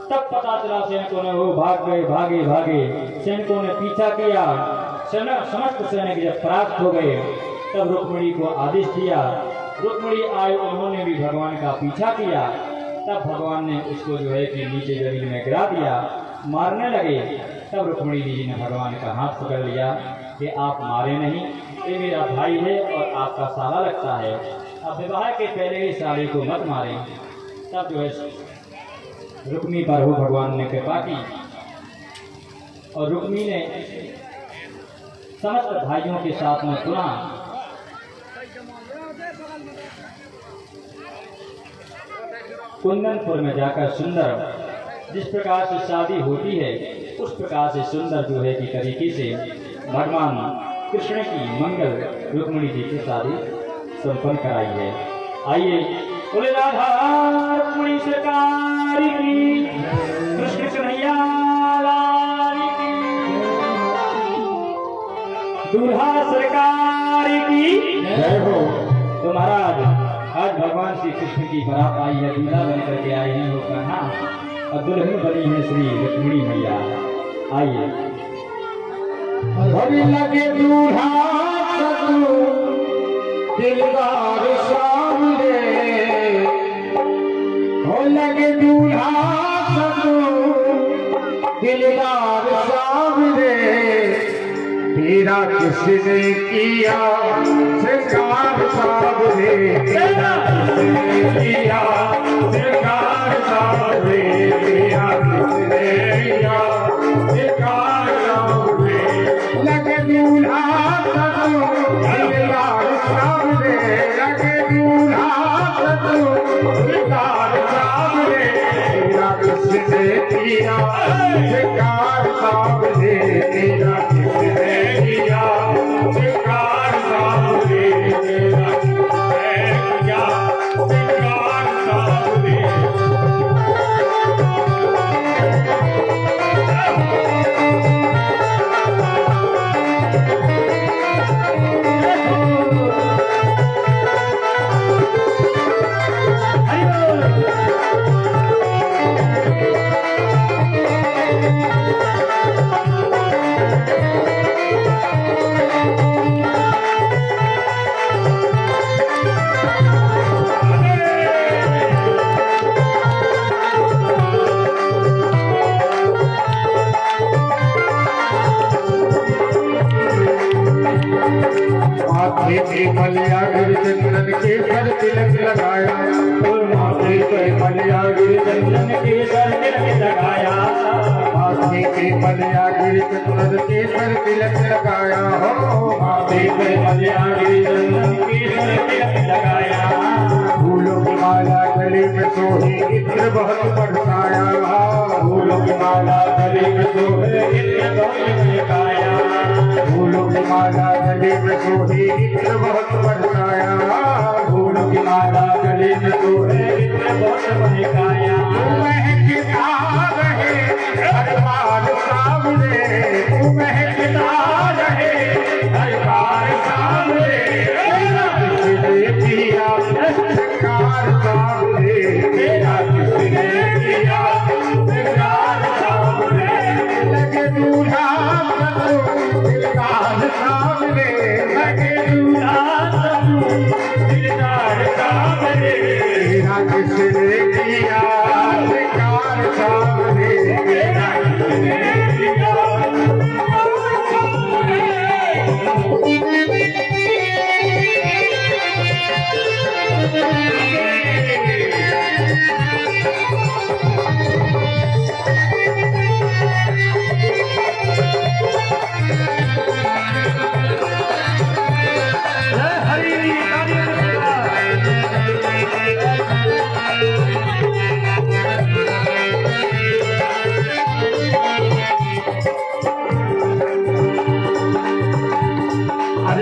तब पता चला सैनिकों ने, वो भाग गए, भागे भागे सैनिकों ने पीछा किया। समस्त सैनिक जब परास्त हो गए तब रुक्मिणी को आदेश दिया। रुक्मिणी आए, उन्होंने भी भगवान का पीछा किया। तब भगवान ने उसको जो है कि नीचे जमीन में गिरा दिया, मारने लगे। तब रुक्मिणी जी ने भगवान का हाथ पकड़ लिया कि आप मारे नहीं, ये मेरा भाई है और आपका साला लगता है, अब विवाह के पहले ही साड़ी को मत मारे। तब जो है रुक्मी पर हो भगवान ने कृपा की और रुक्मी ने समस्त भाइयों के साथ में सुना। कुंदनपुर में जाकर सुंदर जिस प्रकार से शादी होती है उस प्रकार से सुंदर जो है कि तरीके से भगवान कृष्ण की मंगल रुक्मिणी जी की शादी संपन्न कराई है। आइए बोले राधा रुक्मिणी सरकार की, कृष्ण कन्हैया लाल की, दूल्हा सरकार की जय हो। तो महाराज आज भगवान श्री कृष्ण की बारात आई है, दूल्हा बन करके आए हैं वो कन्हा और दुल्हन बनी है श्री रुक्मिणी मैया। आइए भरी लगे दूल्हा सजू दिलदार सामने, हो लगे दूल्हा सजू दिलदार सामने, तेरा किसने किया श्रृंगार सामने, तेरा किसने किया श्रृंगार सामने, तेरा किसने किया श्रृंगार सामने, लगे दूल्हा सजू दिलदार सामने, लगे दूल्हा सजू दिलदार सामने, तेरा किसने किया श्रृंगार सामने, तेरा किसने किया श्रृंगार सामने, तेरा किसने किया श्रृंगार सामने। माथे पे मलिया गिर चंदन के सर तिलक लगाया, माथे पे मलिया गिर चंदन के सर तिलक लगाया, माथे पे मलिया गिर चंदन के सर तिलक लगाया, हो माथे पे मलिया गिर चंदन के सर तिलक लगाया, फूलों की माला गले में सोहे इत्र बहुत बरसाया, फूलों की माला गले में सोहे इत्र बहुत बरसाया, फूलों की माला गले में सोहे इत्र बहुत बरसाया, फूलों की माला गले में सोहे इत्र बहुत बरसाया, महकता रहे हर बार सामने, महकता रहे हर बार सामने, किसने किया श्रृंगार सामने,